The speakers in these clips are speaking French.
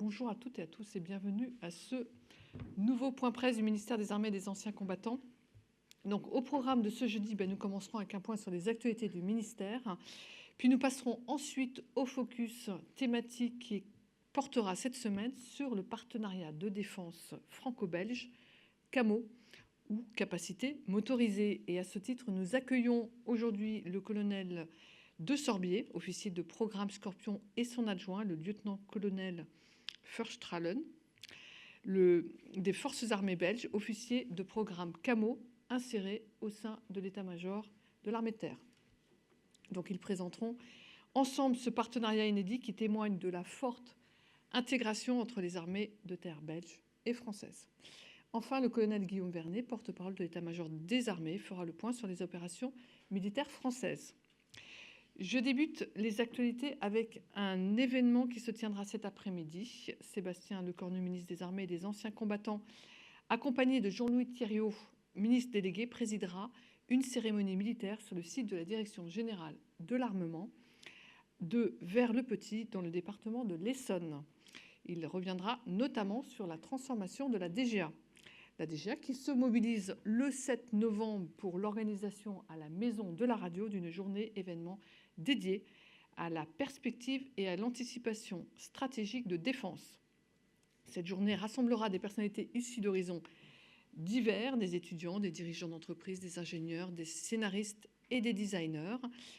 Bonjour à toutes et à tous et bienvenue à ce nouveau point presse du ministère des Armées et des Anciens Combattants. Donc, au programme de ce jeudi, nous commencerons avec un point sur les actualités du ministère. Puis nous passerons ensuite au focus thématique qui portera cette semaine sur le partenariat de défense franco-belge, CAMO, ou capacité motorisée. Et à ce titre, nous accueillons aujourd'hui le colonel de Sorbier, officier de programme Scorpion, et son adjoint, le lieutenant-colonel Verstralen, des forces armées belges, officier de programme CAMO, inséré au sein de l'état-major de l'armée de terre. Donc ils présenteront ensemble ce partenariat inédit qui témoigne de la forte intégration entre les armées de terre belges et françaises. Enfin, le colonel Guillaume Vernet, porte-parole de l'état-major des armées, fera le point sur les opérations militaires françaises. Je débute les actualités avec un événement qui se tiendra cet après-midi. Sébastien Lecornu, ministre des Armées et des Anciens Combattants, accompagné de Jean-Louis Thiriot, ministre délégué, présidera une cérémonie militaire sur le site de la Direction générale de l'armement de Vers-le-Petit, dans le département de l'Essonne. Il reviendra notamment sur la transformation de la DGA. La DGA qui se mobilise le 7 novembre pour l'organisation à la Maison de la Radio d'une journée événement dédiée à la perspective et à l'anticipation stratégique de défense. Cette journée rassemblera des personnalités issues d'horizons divers, des étudiants, des dirigeants d'entreprise, des ingénieurs, des scénaristes et des designers.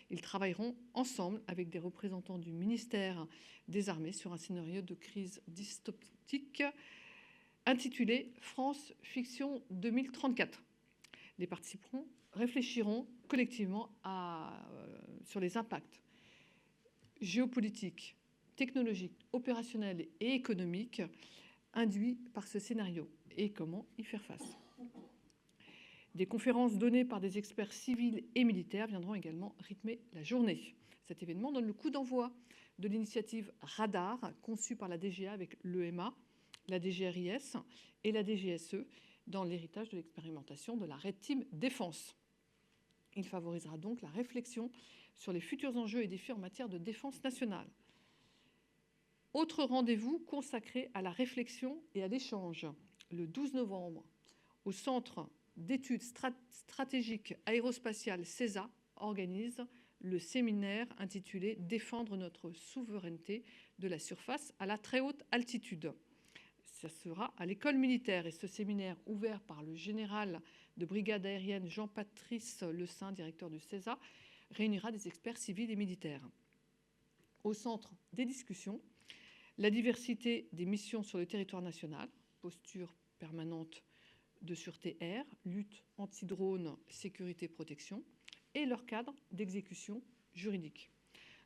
Ils travailleront ensemble avec des représentants du ministère des Armées sur un scénario de crise dystopique intitulé France Fiction 2034. Les participants réfléchiront collectivement sur les impacts géopolitiques, technologiques, opérationnels et économiques induits par ce scénario et comment y faire face. Des conférences données par des experts civils et militaires viendront également rythmer la journée. Cet événement donne le coup d'envoi de l'initiative Radar, conçue par la DGA avec l'EMA, la DGRIS et la DGSE, dans l'héritage de l'expérimentation de la Red Team Défense. Il favorisera donc la réflexion sur les futurs enjeux et défis en matière de défense nationale. Autre rendez-vous consacré à la réflexion et à l'échange. Le 12 novembre, au Centre d'études stratégiques aérospatiales CESA organise le séminaire intitulé « Défendre notre souveraineté de la surface à la très haute altitude ». Ça sera à l'école militaire et ce séminaire ouvert par le général de brigade aérienne Jean-Patrice Lesain, directeur du CESA, réunira des experts civils et militaires. Au centre des discussions, la diversité des missions sur le territoire national, posture permanente de sûreté air, lutte anti-drone, sécurité, protection, et leur cadre d'exécution juridique.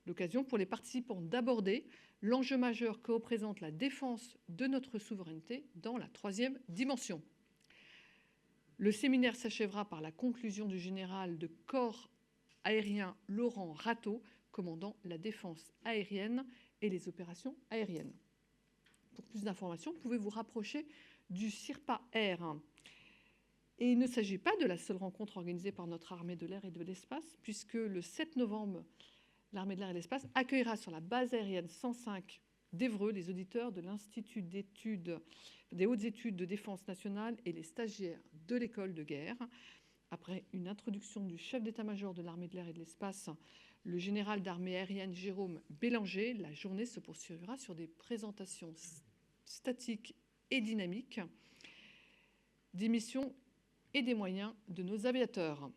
L'occasion pour les participants d'aborder l'enjeu majeur que représente la défense de notre souveraineté dans la troisième dimension. Le séminaire s'achèvera par la conclusion du général de corps aérien Laurent Rateau, commandant la défense aérienne et les opérations aériennes. Pour plus d'informations, vous pouvez vous rapprocher du CIRPA Air. Et il ne s'agit pas de la seule rencontre organisée par notre armée de l'air et de l'espace, puisque le 7 novembre, l'armée de l'air et de l'espace accueillera sur la base aérienne 105 d'Évreux les auditeurs de l'Institut des hautes études de défense nationale et les stagiaires de l'école de guerre. Après une introduction du chef d'état-major de l'armée de l'air et de l'espace, le général d'armée aérienne Jérôme Bélanger, la journée se poursuivra sur des présentations statiques et dynamiques des missions et des moyens de nos aviateurs.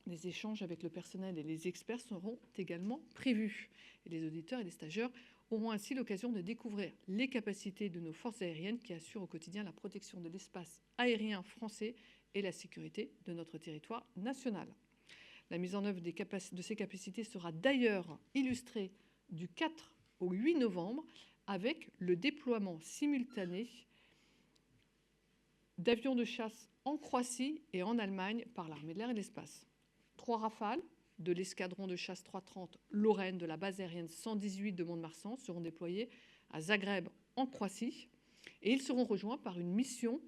Les échanges avec le personnel et les experts seront également prévus. Et les auditeurs et les stagiaires auront ainsi l'occasion de découvrir les capacités de nos forces aériennes qui assurent au quotidien la protection de l'espace aérien français et la sécurité de notre territoire national. La mise en œuvre de ces capacités sera d'ailleurs illustrée du 4 au 8 novembre avec le déploiement simultané d'avions de chasse en Croatie et en Allemagne par l'armée de l'air et de l'espace. 3 Rafales de l'escadron de chasse 330 Lorraine de la base aérienne 118 de Mont-de-Marsan seront déployés à Zagreb en Croatie et ils seront rejoints par une mission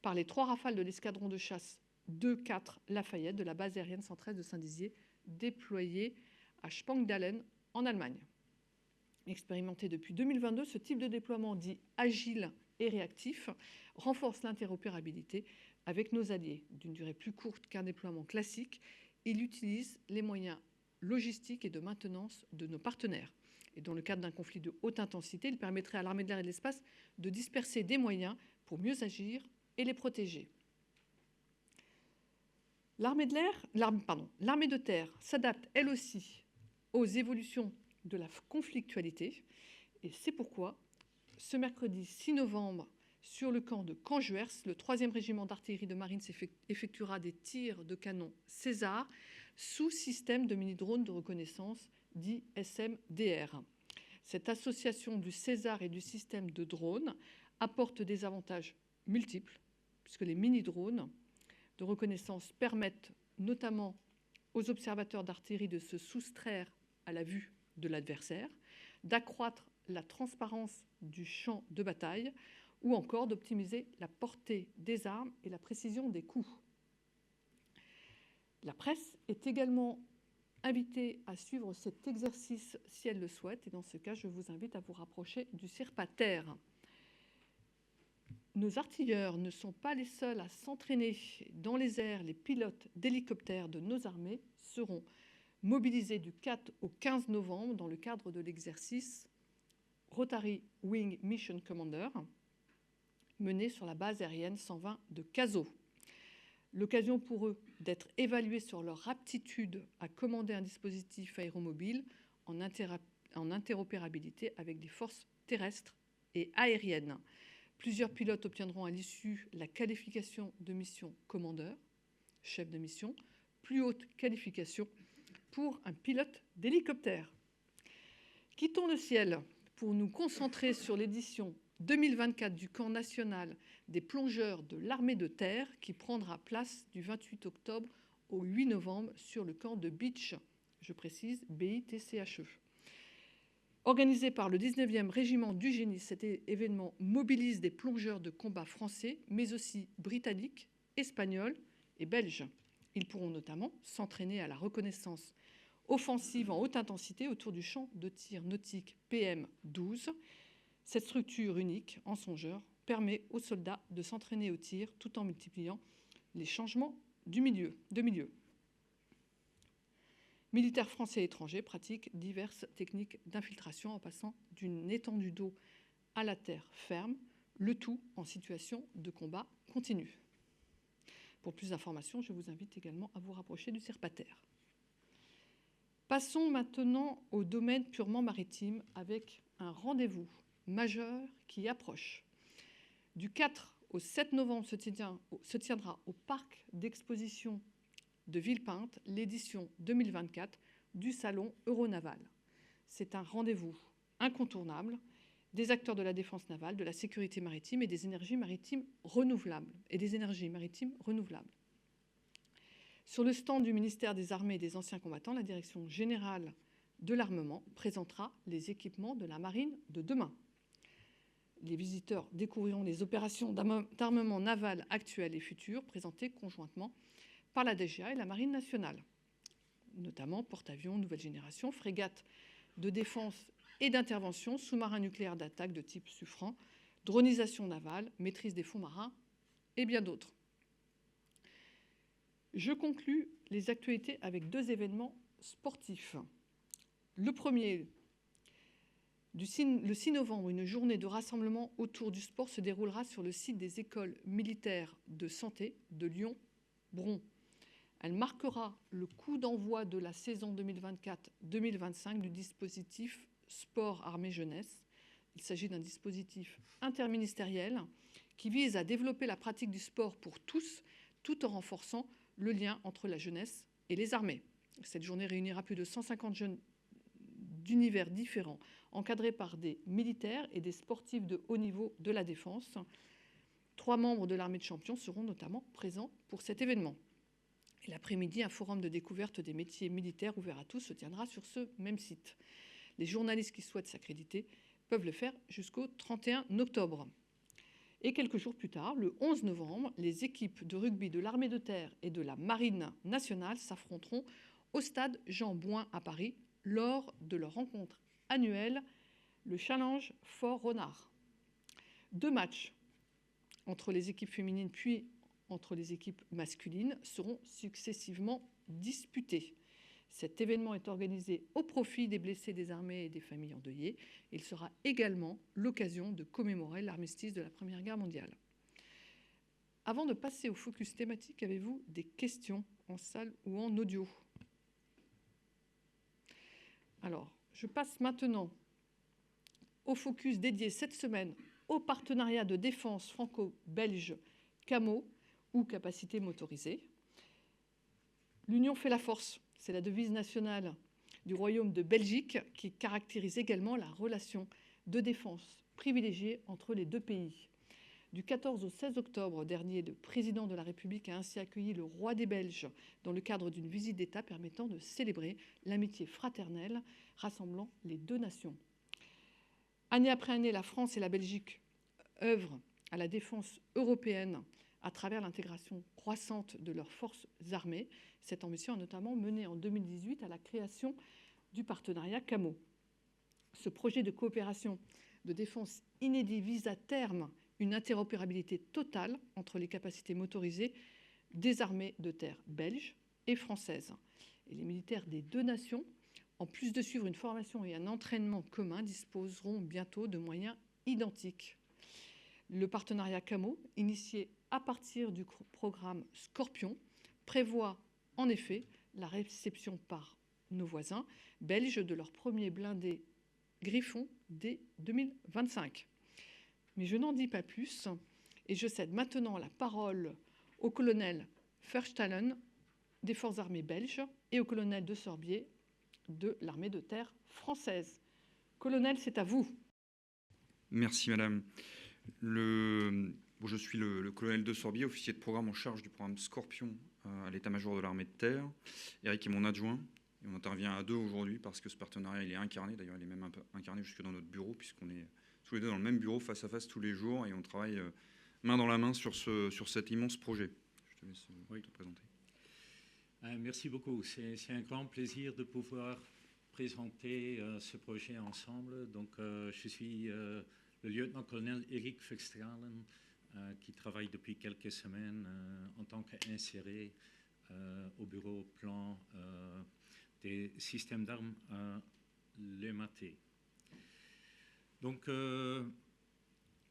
par les 3 Rafales de l'escadron de chasse 2-4 Lafayette de la base aérienne 113 de Saint-Dizier déployée à Spangdalen en Allemagne. Expérimenté depuis 2022, ce type de déploiement dit agile et réactif renforce l'interopérabilité avec nos alliés. D'une durée plus courte qu'un déploiement classique, il utilise les moyens logistiques et de maintenance de nos partenaires. Et dans le cadre d'un conflit de haute intensité, il permettrait à l'armée de l'air et de l'espace de disperser des moyens pour mieux agir et les protéger. L'armée de terre s'adapte elle aussi aux évolutions de la conflictualité. Et c'est pourquoi, ce mercredi 6 novembre, sur le camp de Canjuers, le 3e régiment d'artillerie de marine effectuera des tirs de canon César sous système de mini-drones de reconnaissance dit SMDR. Cette association du César et du système de drones apporte des avantages multiples, puisque les mini-drones de reconnaissance permettent notamment aux observateurs d'artillerie de se soustraire à la vue de l'adversaire, d'accroître la transparence du champ de bataille ou encore d'optimiser la portée des armes et la précision des coups. La presse est également invitée à suivre cet exercice si elle le souhaite, et dans ce cas, je vous invite à vous rapprocher du CIRPATER. Nos artilleurs ne sont pas les seuls à s'entraîner dans les airs. Les pilotes d'hélicoptères de nos armées seront mobilisés du 4 au 15 novembre dans le cadre de l'exercice Rotary Wing Mission Commander, mené sur la base aérienne 120 de Cazaux. L'occasion pour eux d'être évalués sur leur aptitude à commander un dispositif aéromobile en interopérabilité avec des forces terrestres et aériennes. Plusieurs pilotes obtiendront à l'issue la qualification de mission commandeur, chef de mission, plus haute qualification pour un pilote d'hélicoptère. Quittons le ciel pour nous concentrer sur l'édition 2024 du camp national des plongeurs de l'armée de terre qui prendra place du 28 octobre au 8 novembre sur le camp de Beach, je précise BITCHE. Organisé par le 19e régiment du génie, cet événement mobilise des plongeurs de combat français, mais aussi britanniques, espagnols et belges. Ils pourront notamment s'entraîner à la reconnaissance offensive en haute intensité autour du champ de tir nautique PM12. Cette structure unique en son genre permet aux soldats de s'entraîner au tir tout en multipliant les changements de milieu. Militaires français et étrangers pratiquent diverses techniques d'infiltration en passant d'une étendue d'eau à la terre ferme, le tout en situation de combat continu. Pour plus d'informations, je vous invite également à vous rapprocher du CIRPATER. Passons maintenant au domaine purement maritime avec un rendez-vous majeur qui approche. Du 4 au 7 novembre se tiendra au parc d'exposition de Villepinte l'édition 2024 du Salon Euronaval. C'est un rendez-vous incontournable des acteurs de la défense navale, de la sécurité maritime et des énergies maritimes renouvelables. Sur le stand du ministère des Armées et des Anciens Combattants, la Direction générale de l'armement présentera les équipements de la marine de demain. Les visiteurs découvriront les opérations d'armement naval actuelles et futures présentées conjointement par la DGA et la Marine nationale, notamment porte-avions nouvelle génération, frégates de défense et d'intervention, sous-marins nucléaires d'attaque de type Suffren, dronisation navale, maîtrise des fonds marins et bien d'autres. Je conclus les actualités avec 2 événements sportifs. Le premier, le 6 novembre, une journée de rassemblement autour du sport se déroulera sur le site des écoles militaires de santé de Lyon-Bron. Elle marquera le coup d'envoi de la saison 2024-2025 du dispositif Sport Armée Jeunesse. Il s'agit d'un dispositif interministériel qui vise à développer la pratique du sport pour tous, tout en renforçant le lien entre la jeunesse et les armées. Cette journée réunira plus de 150 jeunes d'univers différents, encadrés par des militaires et des sportifs de haut niveau de la défense. 3 membres de l'armée de champions seront notamment présents pour cet événement. Et l'après-midi, un forum de découverte des métiers militaires ouvert à tous se tiendra sur ce même site. Les journalistes qui souhaitent s'accréditer peuvent le faire jusqu'au 31 octobre. Et quelques jours plus tard, le 11 novembre, les équipes de rugby de l'armée de terre et de la marine nationale s'affronteront au stade Jean Bouin à Paris lors de leur rencontre annuelle le Challenge Fort Renard. 2 matchs entre les équipes féminines puis entre les équipes masculines seront successivement disputés. Cet événement est organisé au profit des blessés des armées et des familles endeuillées. Il sera également l'occasion de commémorer l'armistice de la Première Guerre mondiale. Avant de passer au focus thématique, avez-vous des questions en salle ou en audio? Alors, je passe maintenant au focus dédié cette semaine au partenariat de défense franco-belge CAMO ou capacité motorisée. L'union fait la force, c'est la devise nationale du Royaume de Belgique qui caractérise également la relation de défense privilégiée entre les deux pays. Du 14 au 16 octobre dernier, le président de la République a ainsi accueilli le roi des Belges dans le cadre d'une visite d'État permettant de célébrer l'amitié fraternelle rassemblant les deux nations. Année après année, la France et la Belgique œuvrent à la défense européenne à travers l'intégration croissante de leurs forces armées. Cette ambition a notamment mené en 2018 à la création du partenariat CAMO. Ce projet de coopération de défense inédit vise à terme une interopérabilité totale entre les capacités motorisées des armées de terre belges et françaises. Et les militaires des deux nations, en plus de suivre une formation et un entraînement commun, disposeront bientôt de moyens identiques. Le partenariat CAMO, initié à partir du programme Scorpion, prévoit en effet la réception par nos voisins belges de leur premier blindé Griffon dès 2025. Mais je n'en dis pas plus et je cède maintenant la parole au colonel Verstalen des forces armées belges et au colonel de Sorbier de l'armée de terre française. Colonel, c'est à vous. Merci madame. Je suis le colonel de Sorbier, officier de programme en charge du programme Scorpion à l'état-major de l'armée de terre. Eric est mon adjoint et on intervient à deux aujourd'hui parce que ce partenariat il est incarné. D'ailleurs, il est même un peu incarné jusque dans notre bureau puisqu'on est tous les deux dans le même bureau face à face tous les jours et on travaille main dans la main sur cet immense projet. Je te laisse te présenter. Merci beaucoup. C'est un grand plaisir de pouvoir présenter ce projet ensemble. Donc, je suis le lieutenant-colonel Eric Verstalen qui travaille depuis quelques semaines en tant qu'inséré au bureau plan des systèmes d'armes LEMAT. Donc,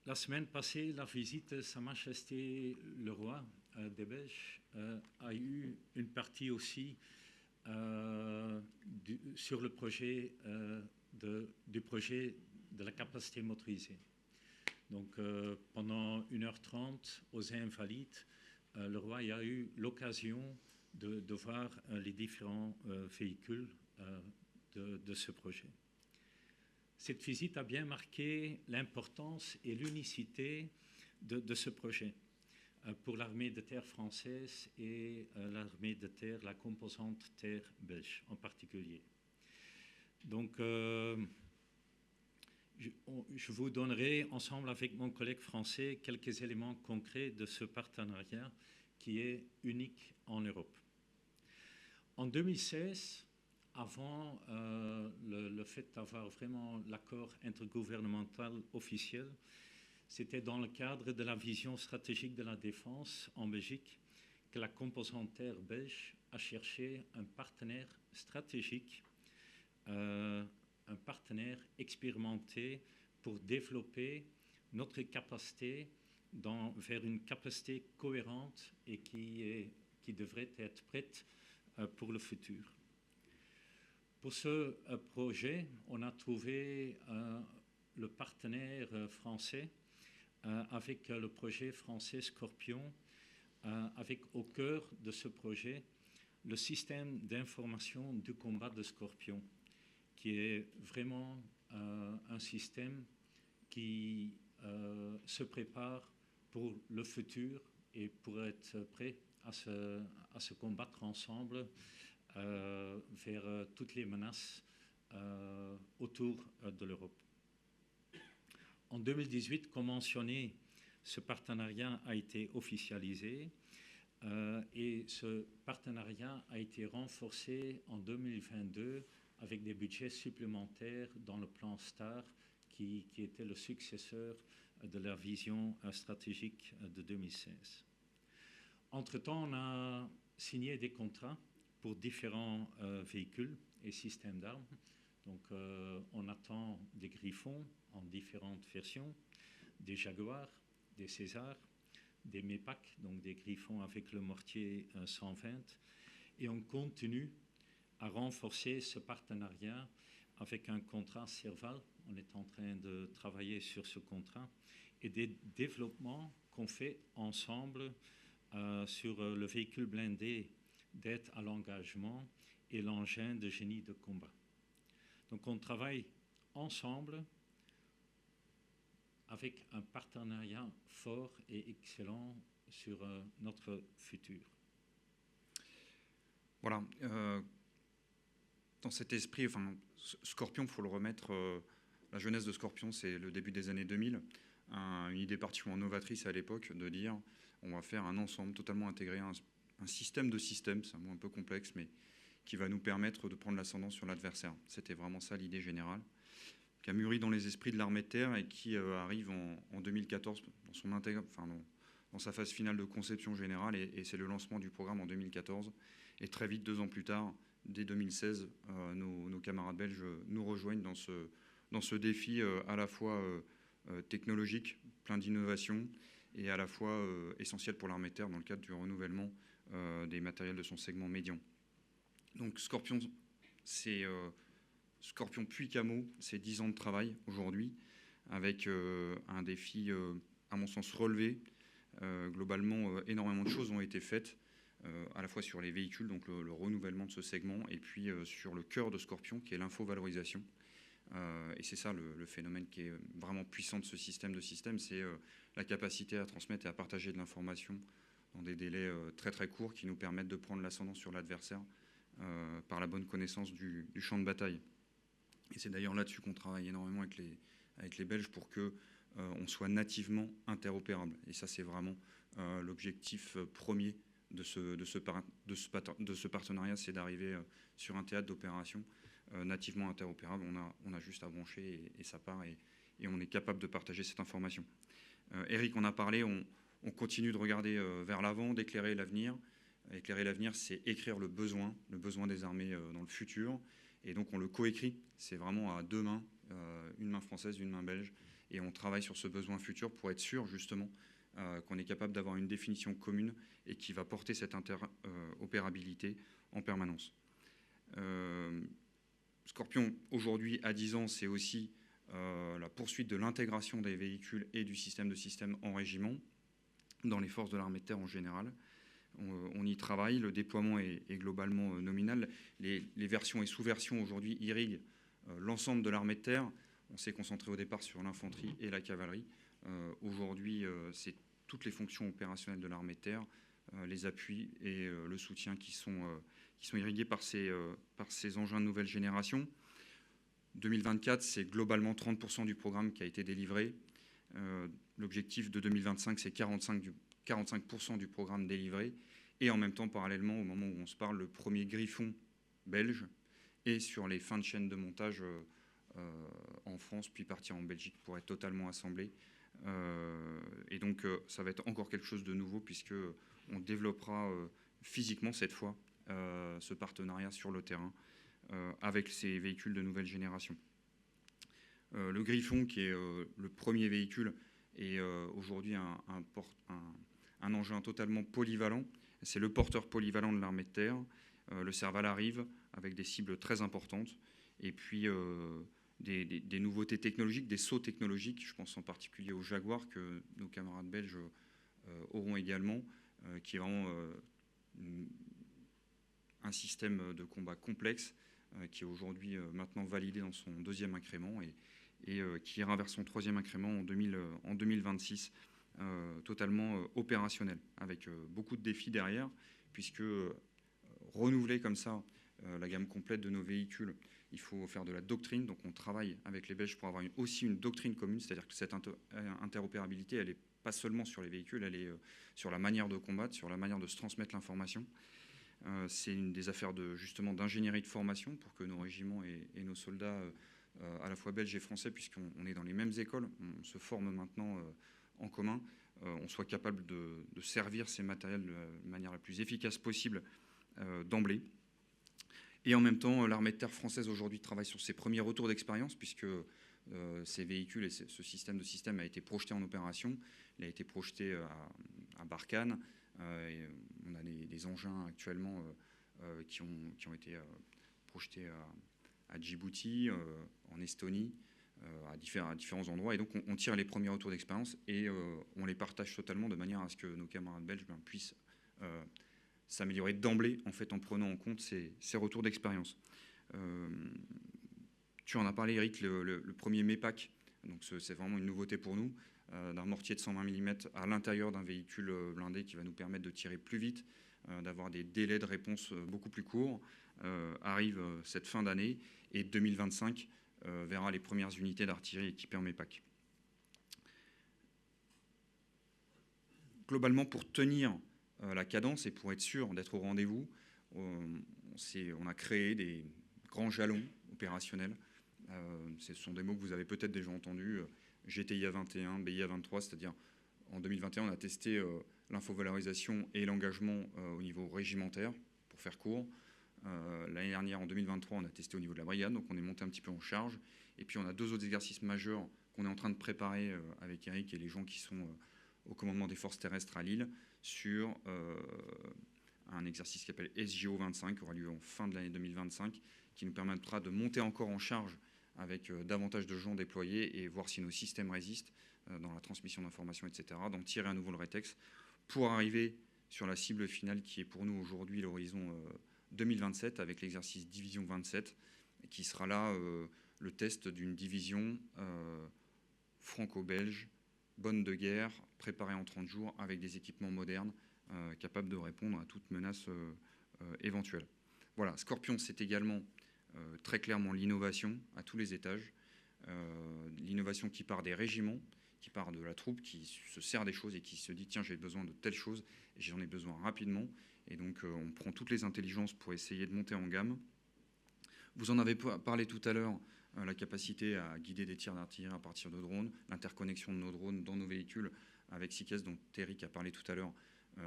la semaine passée, la visite de Sa Majesté le Roi des Belges a eu une partie aussi sur le projet du projet de la capacité motorisée. Donc, pendant 1h30 aux Invalides, le roi a eu l'occasion de voir les différents véhicules de ce projet. Cette visite a bien marqué l'importance et l'unicité de ce projet pour l'armée de terre française et l'armée de terre, la composante terre belge en particulier. Donc, je vous donnerai ensemble avec mon collègue français quelques éléments concrets de ce partenariat qui est unique en Europe. En 2016, avant le fait d'avoir vraiment l'accord intergouvernemental officiel, c'était dans le cadre de la vision stratégique de la défense en Belgique que la composante terre belge a cherché un partenaire stratégique, un partenaire expérimenté pour développer notre capacité vers une capacité cohérente et qui devrait être prête pour le futur. Pour ce projet, on a trouvé le partenaire français avec le projet français Scorpion, avec au cœur de ce projet le système d'information du combat de Scorpion, qui est vraiment un système qui se prépare pour le futur et pour être prêt à se combattre ensemble vers toutes les menaces autour de l'Europe. En 2018, comme mentionné, ce partenariat a été officialisé et ce partenariat a été renforcé en 2022 avec des budgets supplémentaires dans le plan STAR qui était le successeur de leur vision stratégique de 2016. Entre-temps, on a signé des contrats pour différents véhicules et systèmes d'armes. Donc, on attend des Griffons en différentes versions, des Jaguars, des Césars, des MEPAC, donc des Griffons avec le mortier 120. Et on continue à renforcer ce partenariat avec un contrat Serval. On est en train de travailler sur ce contrat et des développements qu'on fait ensemble sur le véhicule blindé d'aide à l'engagement et l'engin de génie de combat. Donc on travaille ensemble avec un partenariat fort et excellent sur notre futur. Voilà. Dans cet esprit, enfin, Scorpion, il faut le remettre. La jeunesse de Scorpion, c'est le début des années 2000. Une idée particulièrement novatrice à l'époque de dire on va faire un ensemble totalement intégré, un système de systèmes, c'est un mot un peu complexe, mais qui va nous permettre de prendre l'ascendant sur l'adversaire. C'était vraiment ça l'idée générale, qui a mûri dans les esprits de l'armée de terre et qui arrive en 2014 dans sa phase finale de conception générale, et c'est le lancement du programme en 2014. Et très vite, 2 ans plus tard, dès 2016, nos camarades belges nous rejoignent dans ce défi à la fois technologique, plein d'innovations, et à la fois essentiel pour l'armée de terre dans le cadre du renouvellement des matériels de son segment médian. Donc Scorpion, c'est Scorpion puis Camo, c'est 10 ans de travail aujourd'hui, avec un défi, à mon sens, relevé. Globalement, énormément de choses ont été faites, à la fois sur les véhicules, donc le renouvellement de ce segment, et puis sur le cœur de Scorpion, qui est l'infovalorisation. Et c'est ça le phénomène qui est vraiment puissant de ce système de système, c'est la capacité à transmettre et à partager de l'information dans des délais très très courts qui nous permettent de prendre l'ascendant sur l'adversaire par la bonne connaissance du champ de bataille. Et c'est d'ailleurs là-dessus qu'on travaille énormément avec les Belges pour qu'on soit nativement interopérable. Et ça, c'est vraiment l'objectif premier de ce partenariat, c'est d'arriver sur un théâtre d'opération nativement interopérable. On a juste à brancher et ça part, et on est capable de partager cette information. Eric en a parlé, on continue de regarder vers l'avant, d'éclairer l'avenir. Éclairer l'avenir, c'est écrire le besoin des armées dans le futur. Et donc on le coécrit, c'est vraiment à 2 mains, une main française, une main belge. Et on travaille sur ce besoin futur pour être sûr justement qu'on est capable d'avoir une définition commune et qui va porter cette interopérabilité en permanence. Scorpion, aujourd'hui, à 10 ans, c'est aussi la poursuite de l'intégration des véhicules et du système de système en régiment dans les forces de l'armée de terre en général. On y travaille, le déploiement est globalement nominal. Les versions et sous-versions aujourd'hui irriguent l'ensemble de l'armée de terre. On s'est concentré au départ sur l'infanterie et la cavalerie. Aujourd'hui, c'est toutes les fonctions opérationnelles de l'armée de terre, les appuis et le soutien qui sont irrigués par ces engins de nouvelle génération. 2024, c'est globalement 30% du programme qui a été délivré. L'objectif de 2025, c'est 45% du programme délivré. Et en même temps, parallèlement, au moment où on se parle, le premier Griffon belge est sur les fins de chaîne de montage en France, puis partir en Belgique pour être totalement assemblé. Et donc, ça va être encore quelque chose de nouveau, puisqu'on développera physiquement, cette fois, ce partenariat sur le terrain avec ces véhicules de nouvelle génération. Le Griffon, qui est le premier véhicule, est aujourd'hui un engin totalement polyvalent. C'est le porteur polyvalent de l'armée de terre. Le Serval arrive avec des cibles très importantes. Et puis des nouveautés technologiques, des sauts technologiques. Je pense en particulier au Jaguar que nos camarades belges auront également, qui est vraiment un système de combat complexe qui est aujourd'hui maintenant validé dans son 2e incrément et qui ira vers son 3e incrément en 2026. Totalement opérationnel, avec beaucoup de défis derrière, puisque renouveler comme ça la gamme complète de nos véhicules, il faut faire de la doctrine. Donc on travaille avec les Belges pour avoir aussi une doctrine commune, c'est-à-dire que cette interopérabilité, elle n'est pas seulement sur les véhicules, elle est sur la manière de combattre, sur la manière de se transmettre l'information. C'est une des affaires justement d'ingénierie de formation pour que nos régiments et nos soldats à la fois belge et français, puisqu'on est dans les mêmes écoles, on se forme maintenant en commun, on soit capable de servir ces matériels de manière la plus efficace possible d'emblée. Et en même temps, l'armée de terre française aujourd'hui travaille sur ses premiers retours d'expérience, puisque ces véhicules et ce système a été projeté en opération. Il a été projeté à Barkhane. Et on a des engins actuellement qui ont été projetés à Djibouti, en Estonie, à différents endroits. Et donc on tire les premiers retours d'expérience et on les partage totalement de manière à ce que nos camarades belges puissent s'améliorer d'emblée en fait, en prenant en compte ces retours d'expérience. Tu en as parlé, Eric, le premier MEPAC, donc c'est vraiment une nouveauté pour nous, d'un mortier de 120 mm à l'intérieur d'un véhicule blindé qui va nous permettre de tirer plus vite, d'avoir des délais de réponse beaucoup plus courts, arrive cette fin d'année, et 2025 verra les premières unités d'artillerie équipées en MEPAC. Globalement, pour tenir la cadence et pour être sûr d'être au rendez-vous, on a créé des grands jalons opérationnels. Ce sont des mots que vous avez peut-être déjà entendus, GTIA 21, BIA 23, c'est-à-dire en 2021, on a testé l'infovalorisation et l'engagement au niveau régimentaire, pour faire court. L'année dernière, en 2023, on a testé au niveau de la brigade, donc on est monté un petit peu en charge. Et puis on a 2 autres exercices majeurs qu'on est en train de préparer avec Eric et les gens qui sont au commandement des forces terrestres à Lille sur un exercice qui s'appelle SJO 25, qui aura lieu en fin de l'année 2025, qui nous permettra de monter encore en charge avec davantage de gens déployés et voir si nos systèmes résistent dans la transmission d'informations, etc., d'en tirer à nouveau le rétex pour arriver sur la cible finale qui est pour nous aujourd'hui l'horizon 2027 avec l'exercice Division 27 qui sera là le test d'une division franco-belge, bonne de guerre, préparée en 30 jours avec des équipements modernes capables de répondre à toute menace éventuelle. Voilà, Scorpion, c'est également très clairement l'innovation à tous les étages, l'innovation qui part des régiments, qui part de la troupe, qui se sert des choses et qui se dit tiens j'ai besoin de telle chose et j'en ai besoin rapidement, et donc on prend toutes les intelligences pour essayer de monter en gamme. Vous en avez parlé tout à l'heure, la capacité à guider des tirs d'artillerie à partir de drones, l'interconnexion de nos drones dans nos véhicules avec SICES dont Eric a parlé tout à l'heure,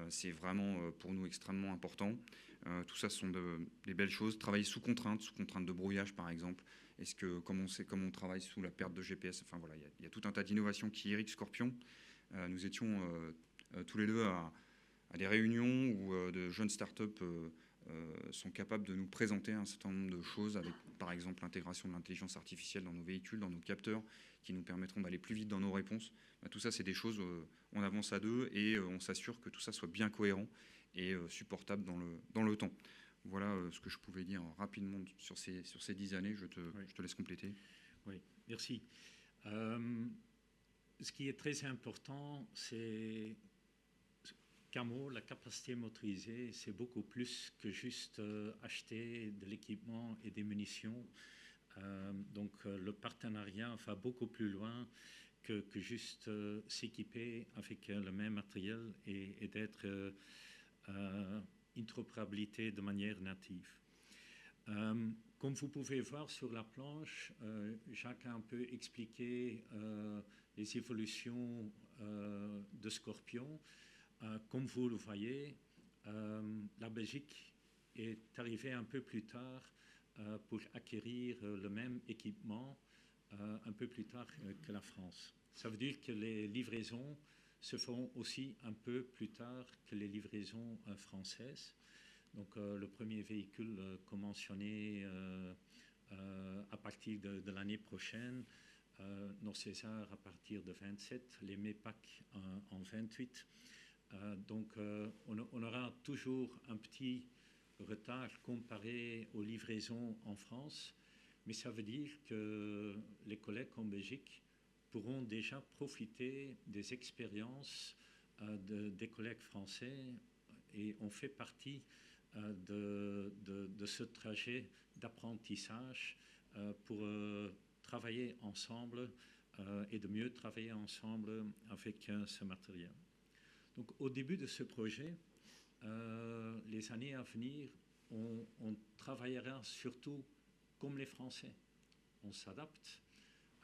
c'est vraiment pour nous extrêmement important. Tout ça, ce sont des belles choses. Travailler sous contrainte de brouillage par exemple. Est-ce que, comme on travaille sous la perte de GPS, enfin voilà, il y a tout un tas d'innovations qui irriguent Scorpion. Nous étions tous les deux à des réunions où de jeunes startups sont capables de nous présenter un certain nombre de choses, avec par exemple l'intégration de l'intelligence artificielle dans nos véhicules, dans nos capteurs, qui nous permettront d'aller plus vite dans nos réponses. Tout ça, c'est des choses, on avance à deux et on s'assure que tout ça soit bien cohérent et supportable dans le temps. Voilà ce que je pouvais dire rapidement sur ces 10 années. Je te laisse compléter. Oui, merci. Ce qui est très important, c'est Camo, la capacité motorisée, c'est beaucoup plus que juste acheter de l'équipement et des munitions. Donc le partenariat va beaucoup plus loin que juste s'équiper avec le même matériel et d'être interopérabilité de manière native. Comme vous pouvez voir sur la planche, Jacques a un peu expliqué les évolutions de Scorpion. Comme vous le voyez, la Belgique est arrivée un peu plus tard pour acquérir le même équipement un peu plus tard que la France. Ça veut dire que les livraisons se font aussi un peu plus tard que les livraisons françaises. Donc le premier véhicule conventionné à partir de l'année prochaine, nos César à partir de 27, les MEPAC en 28. Donc on aura toujours un petit retard comparé aux livraisons en France, mais ça veut dire que les collègues en Belgique pourront déjà profiter des expériences des collègues français, et on fait partie de ce trajet d'apprentissage pour travailler ensemble et de mieux travailler ensemble avec ce matériel. Donc au début de ce projet, les années à venir, on travaillera surtout comme les Français. on s'adapte,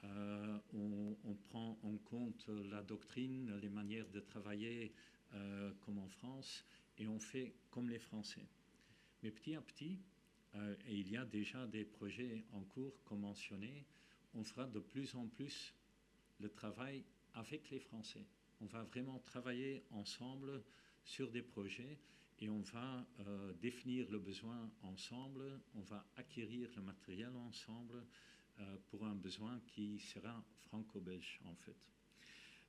on prend en compte la doctrine, les manières de travailler comme en France, et on fait comme les Français. Mais petit à petit, et il y a déjà des projets en cours, comme mentionné, on fera de plus en plus le travail avec les Français. On va vraiment travailler ensemble sur des projets et on va définir le besoin ensemble, on va acquérir le matériel ensemble pour un besoin qui sera franco-belge en fait.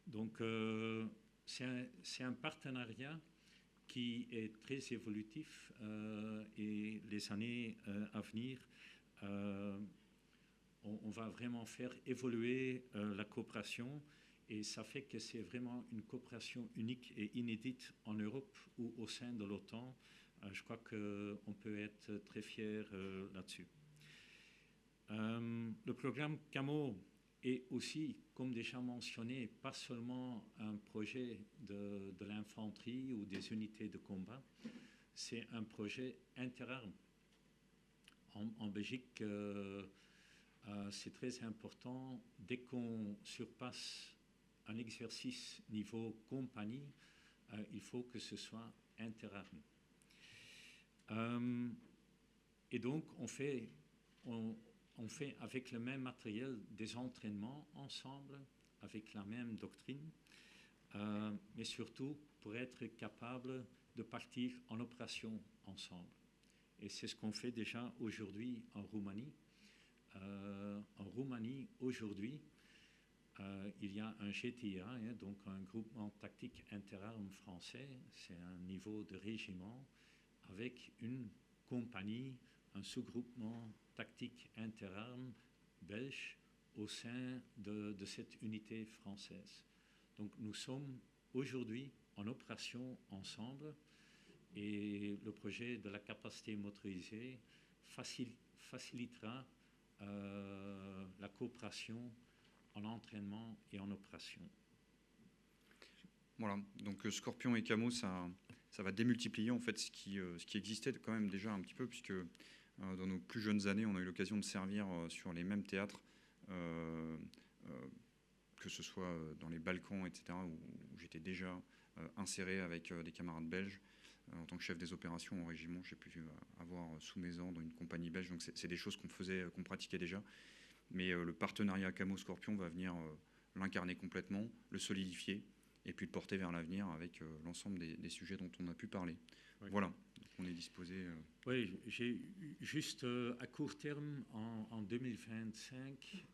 Donc c'est un partenariat qui est très évolutif et les années à venir, on va vraiment faire évoluer la coopération et ça fait que c'est vraiment une coopération unique et inédite en Europe ou au sein de l'OTAN. Je crois qu'on peut être très fiers là-dessus. Le programme CAMO est aussi, comme déjà mentionné, pas seulement un projet de l'infanterie ou des unités de combat, c'est un projet interarmes. En Belgique, c'est très important, dès qu'on surpasse un exercice niveau compagnie, il faut que ce soit interarmes. Et donc, on fait avec le même matériel des entraînements ensemble, avec la même doctrine, mais surtout pour être capable de partir en opération ensemble. Et c'est ce qu'on fait déjà aujourd'hui en Roumanie. En Roumanie, aujourd'hui, il y a un GTA, donc un groupement tactique interarmes français, c'est un niveau de régiment, avec une compagnie, un sous-groupement tactique interarmes belge au sein de cette unité française. Donc nous sommes aujourd'hui en opération ensemble et le projet de la capacité motorisée facilitera la coopération en entraînement et en opération. Voilà, donc Scorpion et Camo, ça va démultiplier en fait ce qui existait quand même déjà un petit peu, puisque dans nos plus jeunes années, on a eu l'occasion de servir sur les mêmes théâtres, que ce soit dans les Balkans, etc., où j'étais déjà inséré avec des camarades belges. En tant que chef des opérations au régiment, j'ai pu avoir sous mes ordres une compagnie belge, donc c'est des choses qu'on pratiquait déjà. Mais le partenariat Camo-Scorpion va venir l'incarner complètement, le solidifier, et puis le porter vers l'avenir avec l'ensemble des sujets dont on a pu parler. Oui. Voilà, donc on est disposé... Oui, j'ai juste à court terme, en 2025,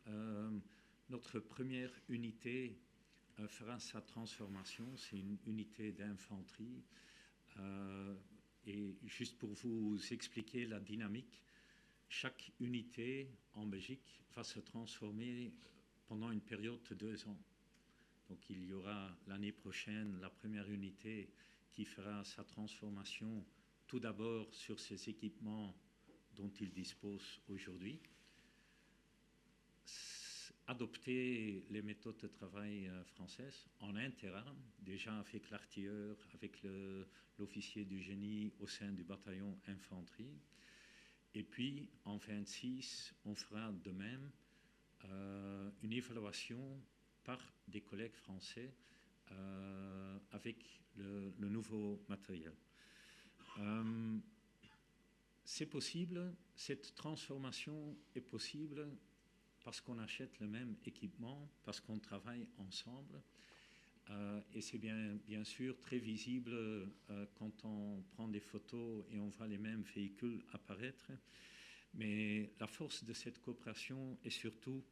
notre première unité fera sa transformation. C'est une unité d'infanterie. Et juste pour vous expliquer la dynamique, chaque unité en Belgique va se transformer pendant une période de 2 ans. Donc il y aura l'année prochaine la première unité qui fera sa transformation tout d'abord sur ces équipements dont il dispose aujourd'hui, adopter les méthodes de travail françaises en interarmes, déjà avec l'artilleur, avec l'officier du génie au sein du bataillon infanterie. Et puis, en 26, on fera de même une évaluation par des collègues français avec le nouveau matériel. C'est possible, cette transformation est possible parce qu'on achète le même équipement, parce qu'on travaille ensemble. Et c'est bien sûr très visible quand on prend des photos et on voit les mêmes véhicules apparaître. Mais la force de cette coopération est surtout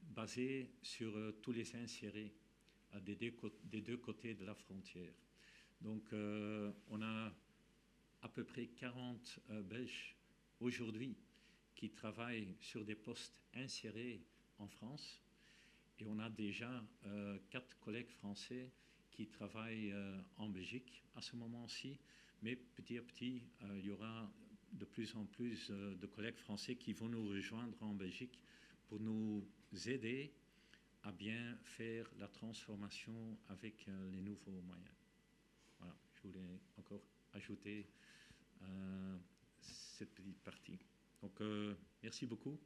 basée sur tous les insérés des deux côtés de la frontière. Donc on a à peu près 40 Belges aujourd'hui qui travaillent sur des postes insérés en France. Et on a déjà 4 collègues français qui travaillent en Belgique à ce moment-ci. Mais petit à petit, il y aura de plus en plus de collègues français qui vont nous rejoindre en Belgique pour nous aider à bien faire la transformation avec les nouveaux moyens. Voilà, je voulais encore ajouter cette petite partie. Donc, merci beaucoup.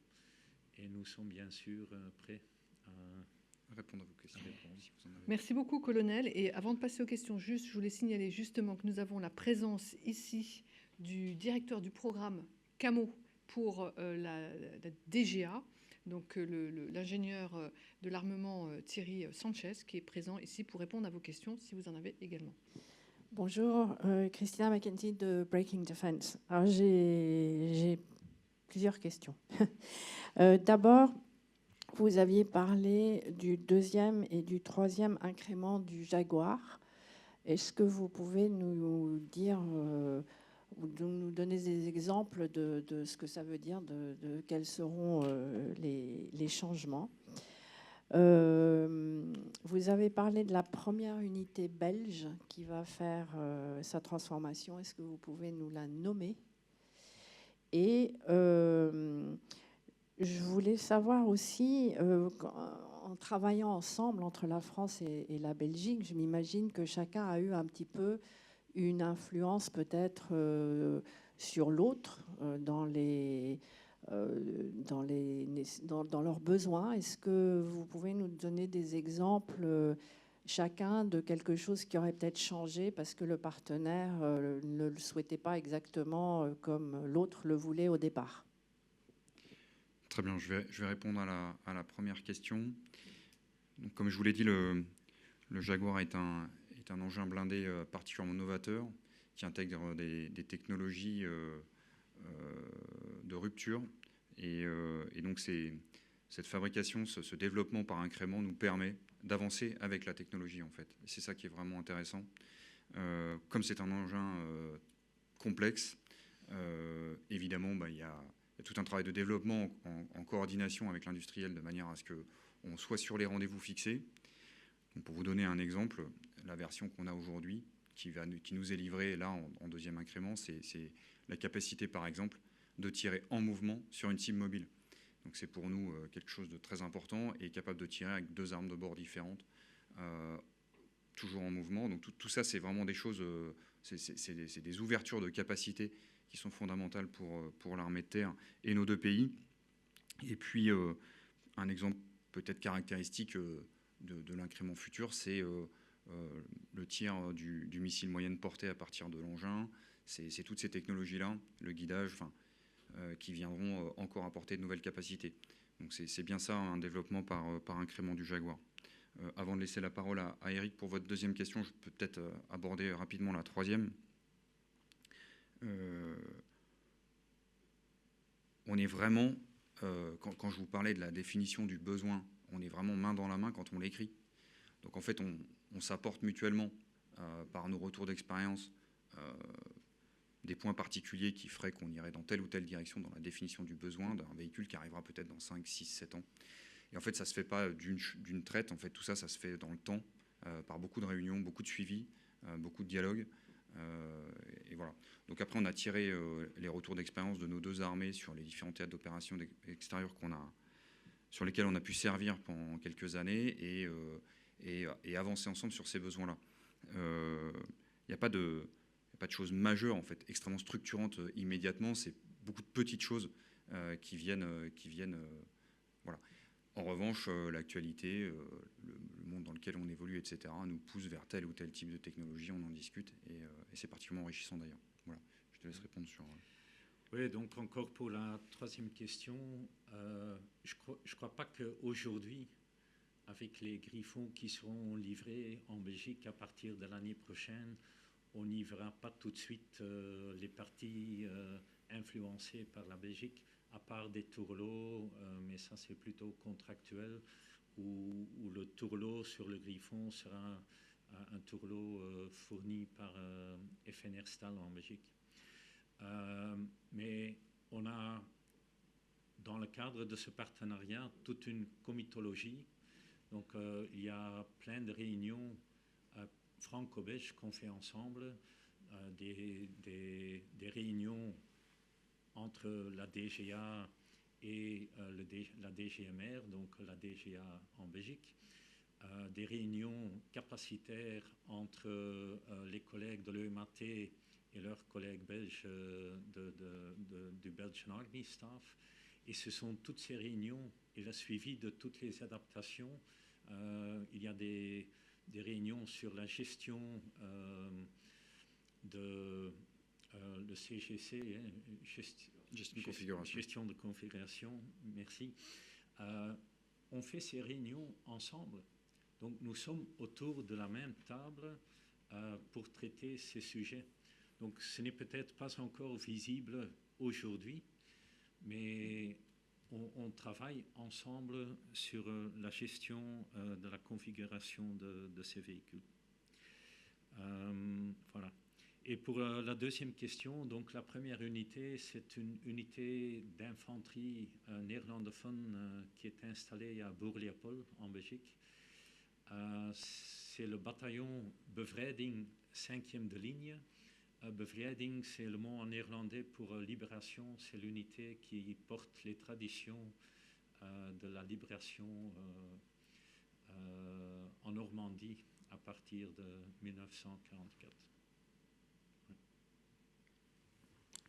et nous sommes bien sûr prêts à Répondre à vos questions. Si vous en avez. Merci beaucoup, colonel. Et avant de passer aux questions, juste, je voulais signaler justement que nous avons la présence ici du directeur du programme CAMO pour la DGA, donc l'ingénieur de l'armement Thierry Sanchez, qui est présent ici pour répondre à vos questions, si vous en avez également. Bonjour, Christina McKenzie de Breaking Defense. Alors j'ai plusieurs questions. D'abord, vous aviez parlé du 2e et du 3e incrément du Jaguar. Est-ce que vous pouvez nous dire, ou nous donner des exemples de ce que ça veut dire, de quels seront les changements? Vous avez parlé de la première unité belge qui va faire sa transformation. Est-ce que vous pouvez nous la nommer? Et je voulais savoir aussi, en travaillant ensemble entre la France et la Belgique, je m'imagine que chacun a eu un petit peu une influence peut-être sur l'autre dans leurs besoins. Est-ce que vous pouvez nous donner des exemples chacun de quelque chose qui aurait peut-être changé parce que le partenaire ne le souhaitait pas exactement comme l'autre le voulait au départ? Très bien, je vais répondre à la première question. Donc, comme je vous l'ai dit, le Jaguar est un engin blindé particulièrement novateur qui intègre des technologies de rupture. Et donc, cette fabrication, ce développement par incrément nous permet d'avancer avec la technologie, en fait. Et c'est ça qui est vraiment intéressant. Comme c'est un engin complexe, évidemment, il y a tout un travail de développement en coordination avec l'industriel de manière à ce qu'on soit sur les rendez-vous fixés. Donc pour vous donner un exemple, la version qu'on a aujourd'hui, qui nous est livrée là en 2e incrément, c'est la capacité, par exemple, de tirer en mouvement sur une cible mobile. Donc c'est pour nous quelque chose de très important et capable de tirer avec 2 armes de bord différentes, toujours en mouvement. Donc tout ça, c'est vraiment des choses, c'est des ouvertures de capacité qui sont fondamentales pour l'armée de terre et nos 2 pays. Et puis, un exemple peut-être caractéristique de l'incrément futur, c'est le tir du missile moyenne portée à partir de l'engin. C'est toutes ces technologies-là, le guidage, qui viendront encore apporter de nouvelles capacités. Donc c'est bien ça, un développement par incrément du Jaguar. Avant de laisser la parole à Eric pour votre 2e question, je peux peut-être aborder rapidement la 3e. On est vraiment, quand je vous parlais de la définition du besoin, on est vraiment main dans la main quand on l'écrit. Donc en fait, on s'apporte mutuellement par nos retours d'expérience des points particuliers qui feraient qu'on irait dans telle ou telle direction dans la définition du besoin d'un véhicule qui arrivera peut-être dans 5, 6, 7 ans. Et en fait, ça ne se fait pas d'une traite. En fait, tout ça, ça se fait dans le temps, par beaucoup de réunions, beaucoup de suivi, beaucoup de dialogue. Et voilà. Donc après, on a tiré les retours d'expérience de nos 2 armées sur les différents théâtres d'opération extérieurs sur lesquels on a pu servir pendant quelques années et avancer ensemble sur ces besoins-là. Il n'y a pas de choses majeures, en fait, extrêmement structurantes immédiatement. C'est beaucoup de petites choses qui viennent voilà. En revanche, l'actualité, le monde dans lequel on évolue, etc., nous pousse vers tel ou tel type de technologie. On en discute et c'est particulièrement enrichissant d'ailleurs. Voilà. Je te laisse répondre sur... Oui, donc encore pour la 3e question, je crois pas qu'aujourd'hui, avec les Griffons qui seront livrés en Belgique à partir de l'année prochaine, on n'y verra pas tout de suite les parties influencées par la Belgique, à part des tourlots, mais ça c'est plutôt contractuel, où le tourlot sur le Griffon sera un tourlot fourni par FNR Stahl en Belgique. Mais on a, dans le cadre de ce partenariat, toute une comitologie. Donc il y a plein de réunions franco-belges qu'on fait ensemble, des réunions entre la DGA et la DGMR, donc la DGA en Belgique, des réunions capacitaires entre les collègues de l'EMAT et leurs collègues belges du Belgian Army Staff. Et ce sont toutes ces réunions et le suivi de toutes les adaptations. Il y a des réunions sur la gestion de le CGC, gestion de configuration, merci. On fait ces réunions ensemble. Donc nous sommes autour de la même table pour traiter ces sujets. Donc ce n'est peut-être pas encore visible aujourd'hui, mais on travaille ensemble sur la gestion de la configuration de ces véhicules. Voilà. Et pour la deuxième question, donc la première unité, c'est une unité d'infanterie néerlandophone qui est installée à Boer-Leopold en Belgique. C'est le bataillon Bevrijding 5e de ligne. Bevrijding, c'est le mot en néerlandais pour libération. C'est l'unité qui porte les traditions de la libération en Normandie à partir de 1944.